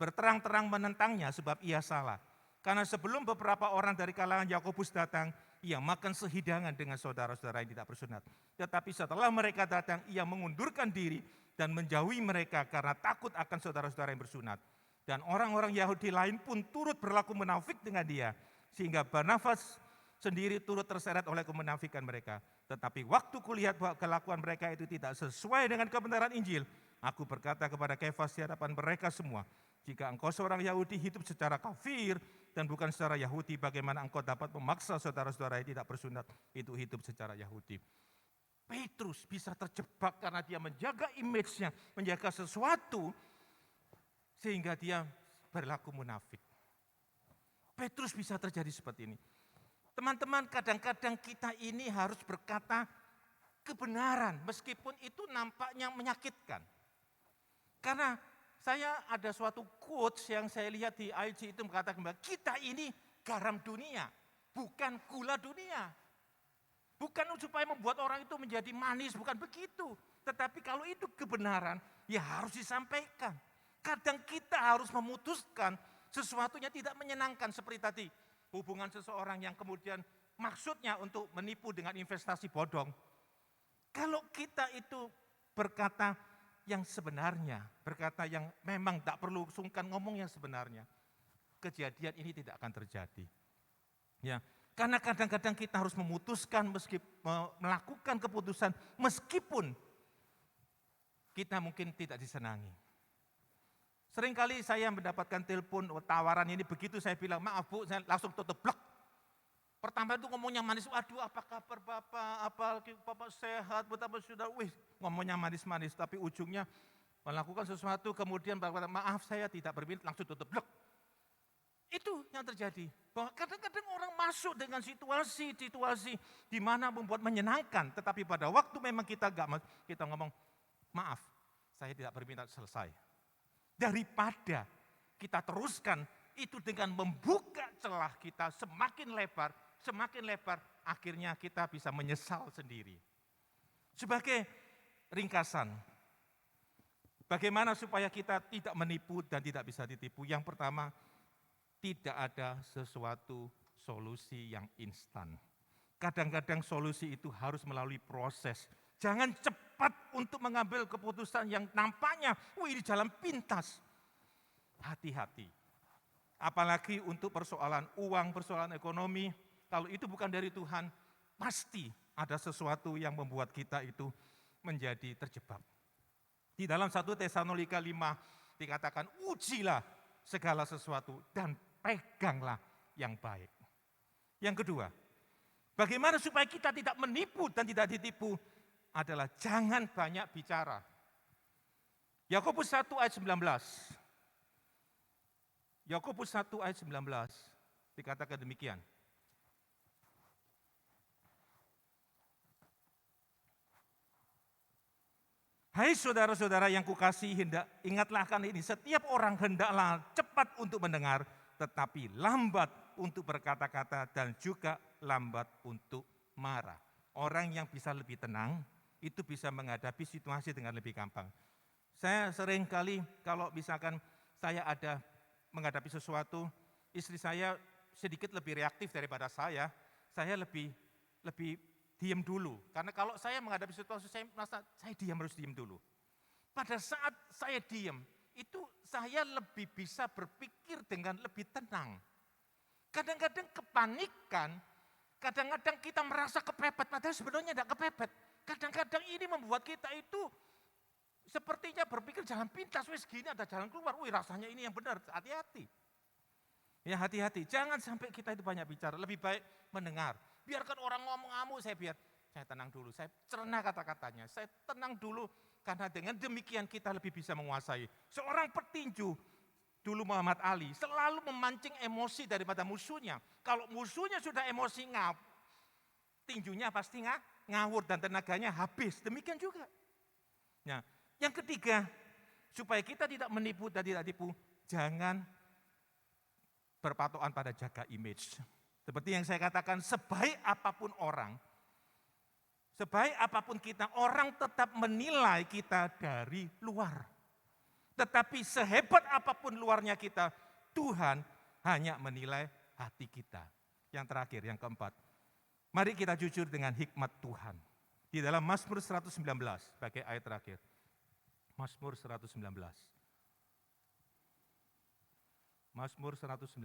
berterang-terang menentangnya sebab ia salah. Karena sebelum beberapa orang dari kalangan Yakobus datang, ia makan sehidangan dengan saudara-saudara yang tidak bersunat. Tetapi setelah mereka datang, ia mengundurkan diri dan menjauhi mereka karena takut akan saudara-saudara yang bersunat. Dan orang-orang Yahudi lain pun turut berlaku munafik dengan dia. Sehingga Barnabas sendiri turut terseret oleh kemunafikan mereka. Tetapi waktu kulihat bahwa kelakuan mereka itu tidak sesuai dengan kebenaran Injil, aku berkata kepada Kefas di hadapan mereka semua, jika engkau seorang Yahudi hidup secara kafir dan bukan secara Yahudi, bagaimana engkau dapat memaksa saudara-saudara yang tidak bersunat itu hidup secara Yahudi? Petrus bisa terjebak karena dia menjaga image-nya, menjaga sesuatu sehingga dia berlaku munafik. Petrus bisa terjadi seperti ini. Teman-teman, kadang-kadang kita ini harus berkata kebenaran meskipun itu nampaknya menyakitkan. Karena saya ada suatu quotes yang saya lihat di IG itu mengatakan bahwa kita ini garam dunia, bukan gula dunia. Bukan supaya membuat orang itu menjadi manis, bukan begitu. Tetapi kalau itu kebenaran, ya harus disampaikan. Kadang kita harus memutuskan sesuatunya tidak menyenangkan seperti tadi. Hubungan seseorang yang kemudian maksudnya untuk menipu dengan investasi bodong. Kalau kita itu berkata yang sebenarnya, berkata yang memang tak perlu sungkan ngomong yang sebenarnya, kejadian ini tidak akan terjadi. Ya, karena kadang-kadang kita harus memutuskan melakukan keputusan meskipun kita mungkin tidak disenangi. Seringkali saya mendapatkan telepon tawaran ini, begitu saya bilang, maaf Bu, saya langsung tutup blok. Pertama itu ngomongnya manis, waduh apa kabar Bapak, Bapak sehat, betapa sudah, ngomongnya manis-manis, tapi ujungnya melakukan sesuatu, kemudian berkata, maaf saya tidak berminat, langsung tutup blok. Itu yang terjadi, bahwa kadang-kadang orang masuk dengan situasi di mana membuat menyenangkan, tetapi pada waktu memang kita ngomong, maaf, saya tidak berminat, selesai. Daripada kita teruskan itu dengan membuka celah kita semakin lebar, akhirnya kita bisa menyesal sendiri. Sebagai ringkasan, bagaimana supaya kita tidak menipu dan tidak bisa ditipu? Yang pertama, tidak ada sesuatu solusi yang instan. Kadang-kadang solusi itu harus melalui proses. Jangan cepat untuk mengambil keputusan yang nampaknya, ini jalan pintas. Hati-hati. Apalagi untuk persoalan uang, persoalan ekonomi, kalau itu bukan dari Tuhan, pasti ada sesuatu yang membuat kita itu menjadi terjebak. Di dalam 1 Tesalonika 5 dikatakan, ujilah segala sesuatu dan peganglah yang baik. Yang kedua, bagaimana supaya kita tidak menipu dan tidak ditipu? Adalah jangan banyak bicara. Yakobus 1 ayat 19. Yakobus 1 ayat 19 dikatakan demikian. Hai saudara-saudara yang kukasihi, ingatlah akan ini, setiap orang hendaklah cepat untuk mendengar, tetapi lambat untuk berkata-kata dan juga lambat untuk marah. Orang yang bisa lebih tenang, itu bisa menghadapi situasi dengan lebih gampang. Saya sering kali kalau misalkan saya ada menghadapi sesuatu, istri saya sedikit lebih reaktif daripada saya lebih diam dulu. Karena kalau saya menghadapi situasi, saya merasa saya harus diam dulu. Pada saat saya diam, itu saya lebih bisa berpikir dengan lebih tenang. Kadang-kadang kepanikan, kadang-kadang kita merasa kepepet, padahal sebenarnya tidak kepepet. Kadang-kadang ini membuat kita itu sepertinya berpikir jalan pintas, gini ada jalan keluar, rasanya ini yang benar, hati-hati. Ya hati-hati, jangan sampai kita itu banyak bicara, lebih baik mendengar. Biarkan orang ngomong saya tenang dulu, saya cerna kata-katanya, saya tenang dulu, karena dengan demikian kita lebih bisa menguasai. Seorang petinju, dulu Muhammad Ali, selalu memancing emosi daripada musuhnya. Kalau musuhnya sudah emosi tinjunya pasti ngawur dan tenaganya habis. Demikian juga. Nah, yang ketiga, supaya kita tidak menipu dan tidak tipu, jangan berpatokan pada jaga image. Seperti yang saya katakan, sebaik apapun orang, sebaik apapun kita, orang tetap menilai kita dari luar. Tetapi sehebat apapun luarnya kita, Tuhan hanya menilai hati kita. Yang terakhir, yang keempat, mari kita jujur dengan hikmat Tuhan. Di dalam Mazmur 119, sebagai ayat terakhir. Mazmur 119. Mazmur 119,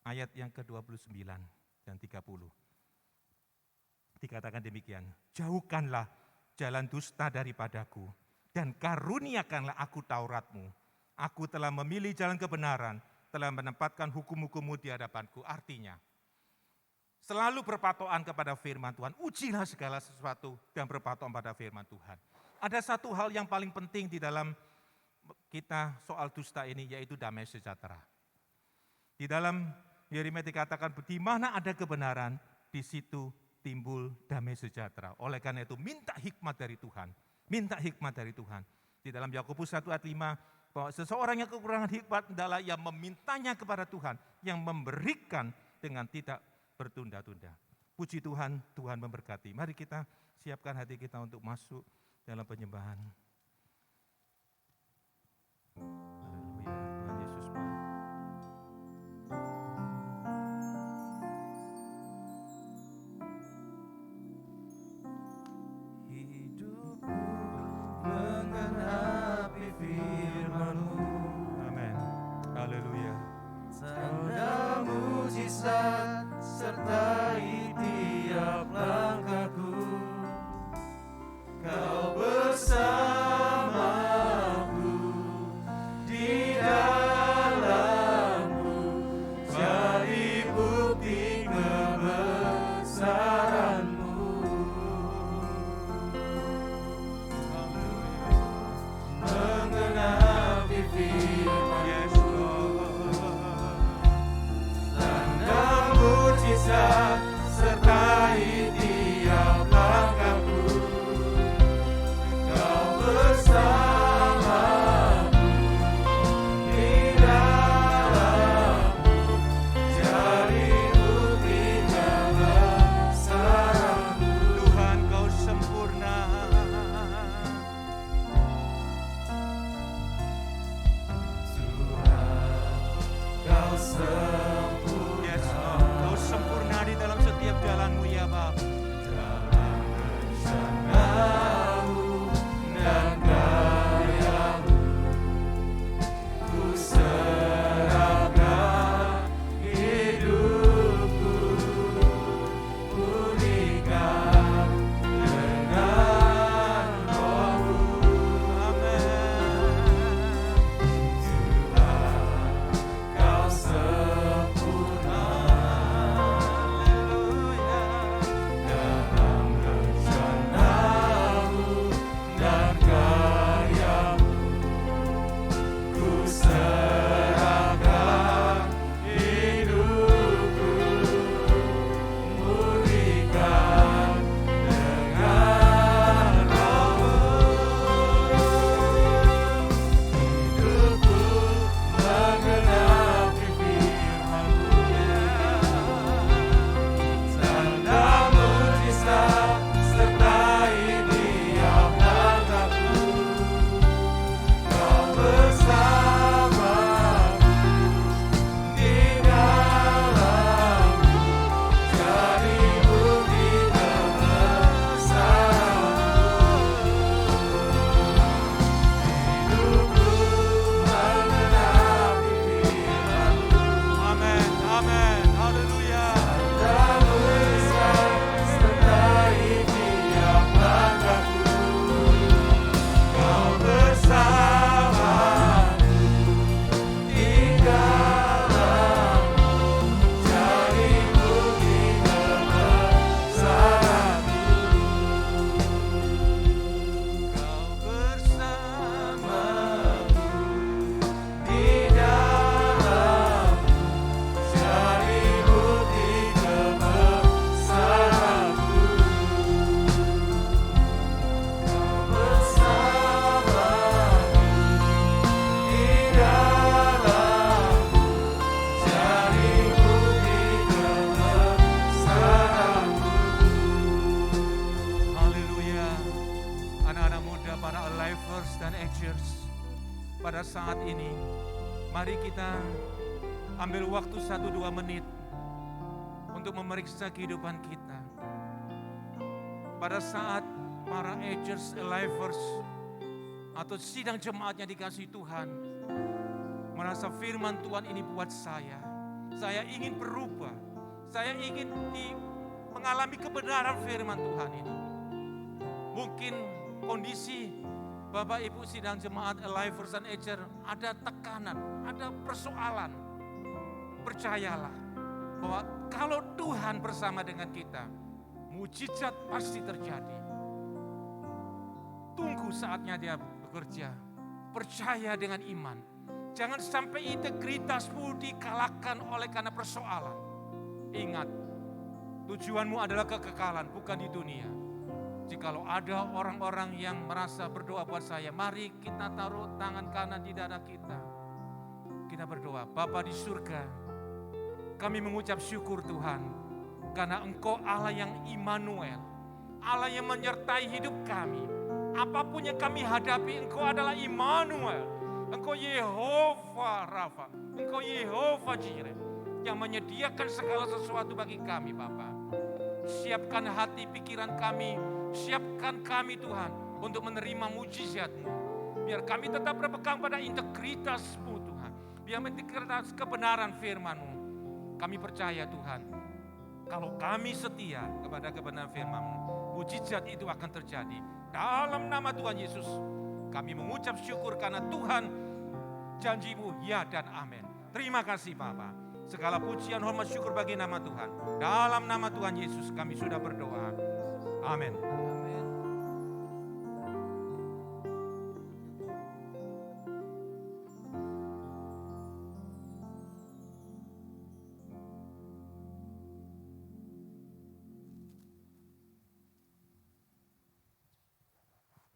ayat yang ke-29 dan 30. Dikatakan demikian, jauhkanlah jalan dusta daripadaku, dan karuniakanlah aku Tauratmu. Aku telah memilih jalan kebenaran, telah menempatkan hukum-hukummu di hadapanku. Artinya, selalu berpatokan kepada firman Tuhan. Ujilah segala sesuatu dan berpatokan pada firman Tuhan. Ada satu hal yang paling penting di dalam kita soal dusta ini, yaitu damai sejahtera. Di dalam Yeremia dikatakan, di mana ada kebenaran, di situ timbul damai sejahtera. Oleh karena itu, minta hikmat dari Tuhan. Minta hikmat dari Tuhan. Di dalam Yakobus 1 ayat 5, bahwa seseorang yang kekurangan hikmat adalah yang memintanya kepada Tuhan, yang memberikan dengan tidak bertunda-tunda. Puji Tuhan, Tuhan memberkati. Mari kita siapkan hati kita untuk masuk dalam penyembahan. Haleluya, Tuhan Yesus. Hidupku menggenapi firman-Mu. Amin. Haleluya. Tanda mujizat sertai tiap langkahku. Kau bersamaku di dalamku, jadi bukti kebesaran-Mu. Menggenapi firman-Mu. Yes, Lord. Tanda mujizat sertai tiap langkahku. Kau bersamaku di dalamku, jadi bukti kebesaran-Mu. Tuhan, Kau sempurna. Kau sempurna Yes, Lord. Kau sempurna di dalam setiap jalan-Mu ya Bapa. dalam rencana-Mu dan karya-Mu. Ku serahkan hidupku, pulihkan dengan Roh-Mu. Kau sempurna dalam rencana-Mu dan karya-Mu. Ku serahkan hidupku, murnikan dengan Roh-Mu. Hidupku menggenapi firman-Mu. Tanda mujizat sertai tiap langkahku. Kau bersamaku di dalamku, jadi bukti kebesaran-Mu. Hidupku menggenapi firman-Mu. Amin, amin, haleluya. Tanda mujizat sertai tiap langkahku. Kau bersamaku di dalamku, jadi bukti kebesaran-Mu. Kau bersamaku di dalamku, jadi bukti kebesaran-Mu. Kau bersamaku di dalamku, jadi bukti kebesaran-Mu. Haleluya. Anak-anak muda, para Alivers dan Agers, pada saat ini, mari kita ambil waktu 1-2 menit untuk memeriksa kehidupan kita. Pada saat para Agers, Alivers, atau sidang jemaatnya dikasih Tuhan, merasa firman Tuhan ini buat saya, Saya ingin berubah. Saya ingin mengalami kebenaran firman Tuhan ini. Mungkin kondisi Bapak Ibu sidang jemaat Alive First and Eger ada tekanan, ada persoalan. Percayalah bahwa kalau Tuhan bersama dengan kita, mujizat pasti terjadi. Tunggu saatnya Dia bekerja. Percaya dengan iman. Jangan sampai integritasmu dikalahkan oleh karena persoalan. Ingat, tujuanmu adalah kekekalan, bukan di dunia. Jikalau ada orang-orang yang merasa berdoa buat saya, mari kita taruh tangan kanan di dada kita. Kita berdoa, Bapa di surga, kami mengucap syukur Tuhan, karena Engkau Allah yang Immanuel, Allah yang menyertai hidup kami. Apapun yang kami hadapi, Engkau adalah Immanuel. Engkau Yehova Rafa, Engkau Yehova Jireh, yang menyediakan segala sesuatu bagi kami Bapa. Siapkan hati pikiran kami, siapkan kami Tuhan untuk menerima mujizat-Mu. Biar kami tetap berpegang pada integritas-Mu Tuhan. Biar integritas kebenaran firman-Mu. Kami percaya Tuhan, kalau kami setia kepada kebenaran firman-Mu, mujizat itu akan terjadi. Dalam nama Tuhan Yesus, kami mengucap syukur karena Tuhan janji-Mu ya dan amin. Terima kasih Bapa. Segala pujian, hormat, syukur bagi nama Tuhan. Dalam nama Tuhan Yesus kami sudah berdoa. Amin.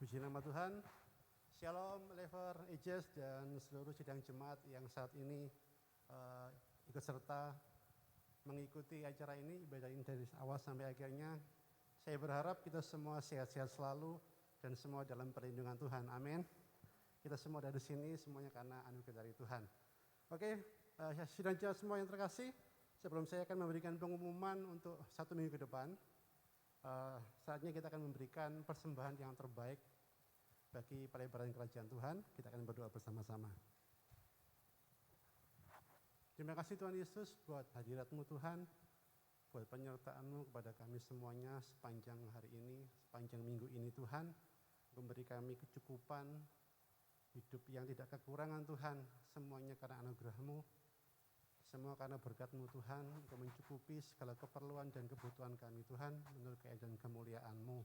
Puji nama Tuhan. Shalom, Lever, Ejes, dan seluruh sidang jemaat yang saat ini ikut serta mengikuti acara ini, ibadah ini dari awal sampai akhirnya. Saya berharap kita semua sehat-sehat selalu dan semua dalam perlindungan Tuhan. Amin. Kita semua ada di sini semuanya karena anugerah dari Tuhan. Oke, sidang jemaat semua yang terkasih, sebelum saya akan memberikan pengumuman untuk 1 minggu ke depan, saatnya kita akan memberikan persembahan yang terbaik bagi pelebaran kerajaan Tuhan. Kita akan berdoa bersama-sama. Terima kasih Tuhan Yesus buat hadirat-Mu Tuhan, buat penyertaan-Mu kepada kami semuanya sepanjang hari ini, sepanjang minggu ini Tuhan. Memberi kami kecukupan, hidup yang tidak kekurangan Tuhan, semuanya karena anugerah-Mu, semua karena berkat-Mu Tuhan, untuk mencukupi segala keperluan dan kebutuhan kami Tuhan, menurut keadaan kemuliaan-Mu.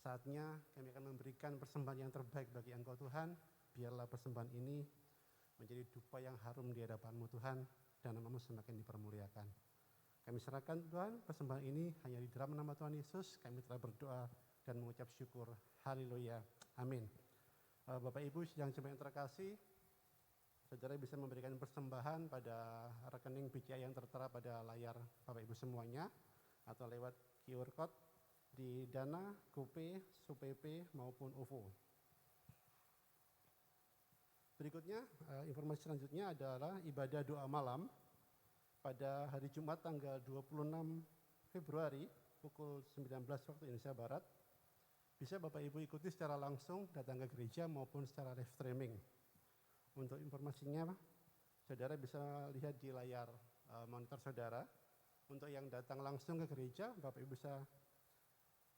Saatnya kami akan memberikan persembahan yang terbaik bagi Engkau Tuhan. Biarlah persembahan ini menjadi dupa yang harum di hadapan-Mu Tuhan, dan nama-Mu semakin dipermuliakan. Kami serahkan Tuhan persembahan ini hanya di dalam nama Tuhan Yesus. Kami telah berdoa dan mengucap syukur. Haleluya. Amin. Bapak Ibu sidang jemaat yang terkasih, saudara bisa memberikan persembahan pada rekening BCA yang tertera pada layar Bapak Ibu semuanya, atau lewat QR Code di Dana, GoPay, SUPP maupun OVO. Berikutnya, informasi selanjutnya adalah ibadah doa malam pada hari Jumat tanggal 26 Februari pukul 19 waktu Indonesia Barat. Bisa Bapak Ibu ikuti secara langsung datang ke gereja maupun secara live streaming. Untuk informasinya, saudara bisa lihat di layar monitor saudara. Untuk yang datang langsung ke gereja, Bapak Ibu bisa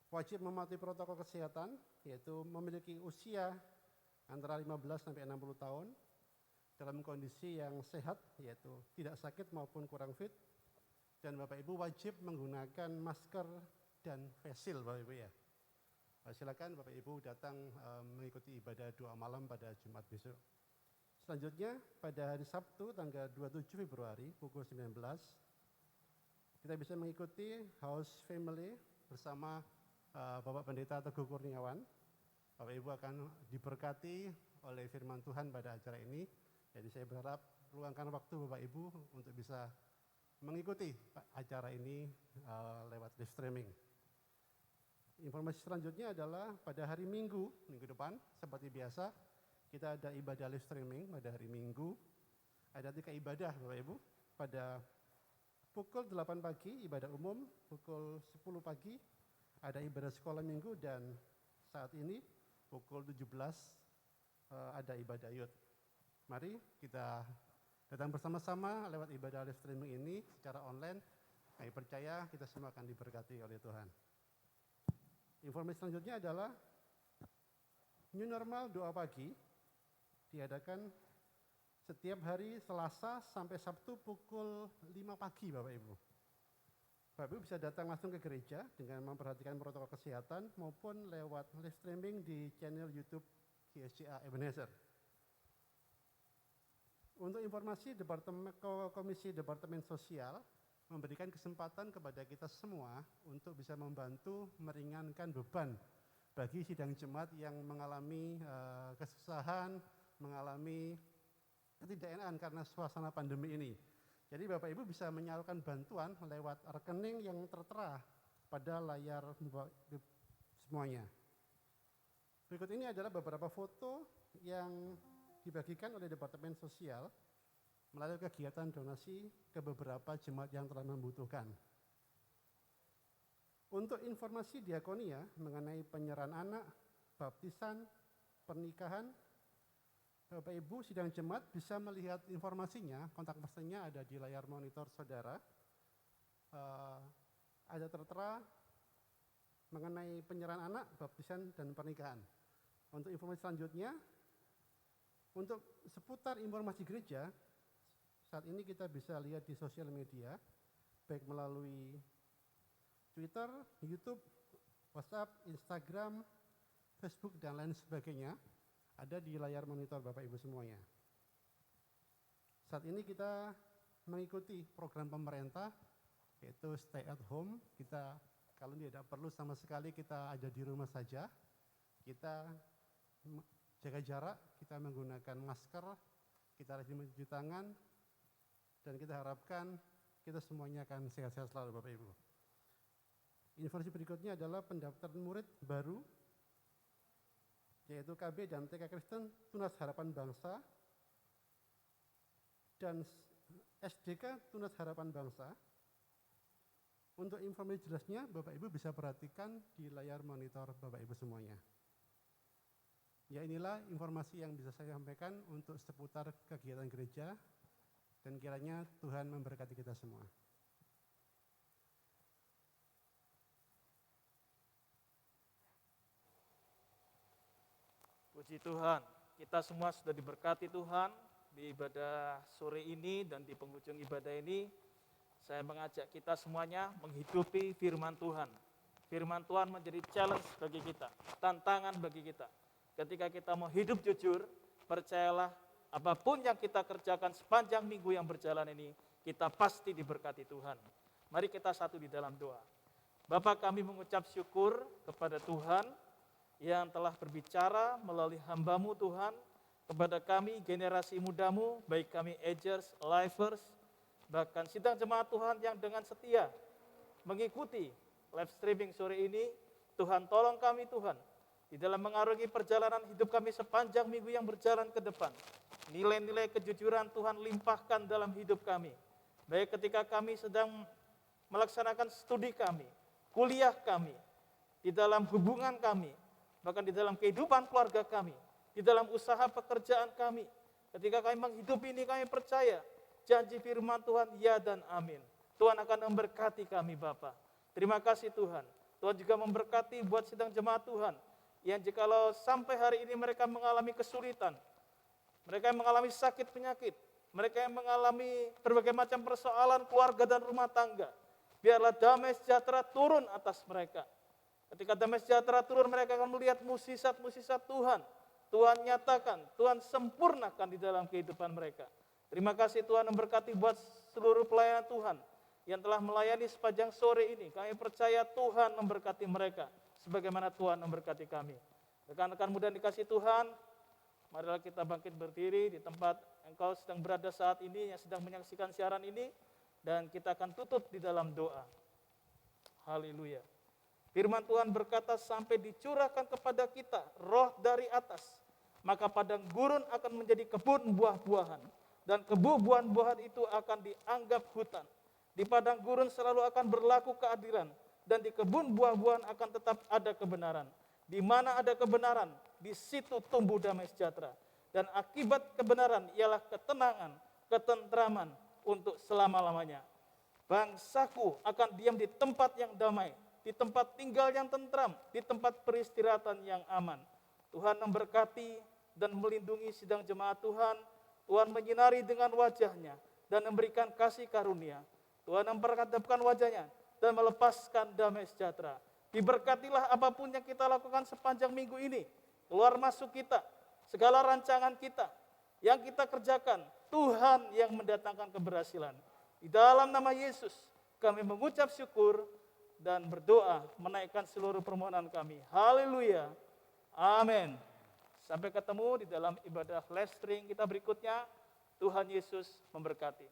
wajib mematuhi protokol kesehatan, yaitu memiliki usia antara 15 sampai 60 tahun, dalam kondisi yang sehat, yaitu tidak sakit maupun kurang fit, dan Bapak Ibu wajib menggunakan masker dan face shield Bapak Ibu ya. Silakan Bapak Ibu datang mengikuti ibadah doa malam pada Jumat besok. Selanjutnya pada hari Sabtu tanggal 27 Februari pukul 19, kita bisa mengikuti House Family bersama Bapak Pendeta Teguh Kurniawan. Bapak Ibu akan diberkati oleh firman Tuhan pada acara ini. Jadi saya berharap luangkan waktu Bapak Ibu untuk bisa mengikuti acara ini lewat live streaming. Informasi selanjutnya adalah pada hari Minggu depan, seperti biasa, kita ada ibadah live streaming pada hari Minggu. Ada 3 ibadah Bapak Ibu. Pada pukul 8 pagi ibadah umum, pukul 10 pagi ada ibadah sekolah minggu, dan saat ini pukul 17 ada ibadah youth. Mari kita Datang bersama-sama lewat ibadah live streaming ini secara online, kami percaya kita semua akan diberkati oleh Tuhan. Informasi selanjutnya adalah New Normal Doa Pagi diadakan setiap hari Selasa sampai Sabtu pukul 5 pagi Bapak Ibu. Bapak Ibu bisa datang langsung ke gereja dengan memperhatikan protokol kesehatan maupun lewat live streaming di channel YouTube GSCA Ebenezer. Untuk informasi, Komisi Departemen Sosial memberikan kesempatan kepada kita semua untuk bisa membantu meringankan beban bagi sidang jemaat yang mengalami kesusahan, mengalami ketidakenakan karena suasana pandemi ini. Jadi Bapak Ibu bisa menyalurkan bantuan lewat rekening yang tertera pada layar semuanya. Berikut ini adalah beberapa foto yang dibagikan oleh Departemen Sosial melalui kegiatan donasi ke beberapa jemaat yang telah membutuhkan. Untuk informasi diakonia mengenai penyerahan anak, baptisan, pernikahan, Bapak Ibu sidang jemaat bisa melihat informasinya, kontak personnya ada di layar monitor saudara. Ada tertera mengenai penyerahan anak, baptisan, dan pernikahan. Untuk informasi selanjutnya, untuk seputar informasi gereja, saat ini kita bisa lihat di sosial media, baik melalui Twitter, YouTube, WhatsApp, Instagram, Facebook, dan lain sebagainya, ada di layar monitor Bapak Ibu semuanya. Saat ini kita mengikuti program pemerintah, yaitu stay at home. Kita kalau tidak perlu sama sekali kita ada di rumah saja. Kita jaga jarak, kita menggunakan masker, kita rajin mencuci tangan, dan kita harapkan kita semuanya akan sehat-sehat selalu Bapak Ibu. Informasi berikutnya adalah pendaftaran murid baru, yaitu KB dan TK Kristen Tunas Harapan Bangsa dan SDK Tunas Harapan Bangsa. Untuk informasi jelasnya Bapak Ibu bisa perhatikan di layar monitor Bapak Ibu semuanya. Ya, inilah informasi yang bisa saya sampaikan untuk seputar kegiatan gereja, dan kiranya Tuhan memberkati kita semua. Puji Tuhan, kita semua sudah diberkati Tuhan di ibadah sore ini dan di penghujung ibadah ini. Saya mengajak kita semuanya menghidupi firman Tuhan. Firman Tuhan menjadi challenge bagi kita, tantangan bagi kita. Ketika kita mau hidup jujur, percayalah apapun yang kita kerjakan sepanjang minggu yang berjalan ini, kita pasti diberkati Tuhan. Mari kita satu di dalam doa. Bapa, kami mengucap syukur kepada Tuhan yang telah berbicara melalui hamba-Mu Tuhan, kepada kami generasi muda-Mu, baik kami agers, lifers, bahkan sidang jemaat Tuhan yang dengan setia mengikuti live streaming sore ini. Tuhan tolong kami Tuhan, di dalam mengarungi perjalanan hidup kami sepanjang minggu yang berjalan ke depan. Nilai-nilai kejujuran Tuhan limpahkan dalam hidup kami. Baik ketika kami sedang melaksanakan studi kami, kuliah kami, di dalam hubungan kami, bahkan di dalam kehidupan keluarga kami, di dalam usaha pekerjaan kami. Ketika kami menghidup ini, kami percaya janji firman Tuhan ya dan amin. Tuhan akan memberkati kami Bapa. Terima kasih Tuhan. Tuhan juga memberkati buat sidang jemaat Tuhan, yang jikalau sampai hari ini mereka mengalami kesulitan, mereka yang mengalami sakit penyakit, mereka yang mengalami berbagai macam persoalan keluarga dan rumah tangga, biarlah damai sejahtera turun atas mereka. Ketika damai sejahtera turun, mereka akan melihat mukjizat-mukjizat Tuhan. Tuhan nyatakan, Tuhan sempurnakan di dalam kehidupan mereka. Terima kasih Tuhan memberkati buat seluruh pelayanan Tuhan yang telah melayani sepanjang sore ini. Kami percaya Tuhan memberkati mereka sebagaimana Tuhan memberkati kami. Rekan-rekan muda dikasih Tuhan, marilah kita bangkit berdiri di tempat engkau sedang berada saat ini, yang sedang menyaksikan siaran ini, dan kita akan tutup di dalam doa. Haleluya. Firman Tuhan berkata, sampai dicurahkan kepada kita roh dari atas, maka padang gurun akan menjadi kebun buah-buahan, dan kebun buah-buahan itu akan dianggap hutan. Di padang gurun selalu akan berlaku keadilan, dan di kebun buah-buahan akan tetap ada kebenaran. Di mana ada kebenaran, di situ tumbuh damai sejahtera. Dan akibat kebenaran ialah ketenangan, ketentraman untuk selama-lamanya. Bangsaku akan diam di tempat yang damai, di tempat tinggal yang tentram, di tempat peristirahatan yang aman. Tuhan memberkati dan melindungi sidang jemaat Tuhan. Tuhan menyinari dengan wajah-Nya dan memberikan kasih karunia. Tuhan memperhadapkan wajah-Nya dan melepaskan damai sejahtera. Diberkatilah apapun yang kita lakukan sepanjang minggu ini. Keluar masuk kita, segala rancangan kita, yang kita kerjakan, Tuhan yang mendatangkan keberhasilan. Di dalam nama Yesus, kami mengucap syukur dan berdoa menaikkan seluruh permohonan kami. Haleluya. Amin. Sampai ketemu di dalam ibadah flash string kita berikutnya. Tuhan Yesus memberkati.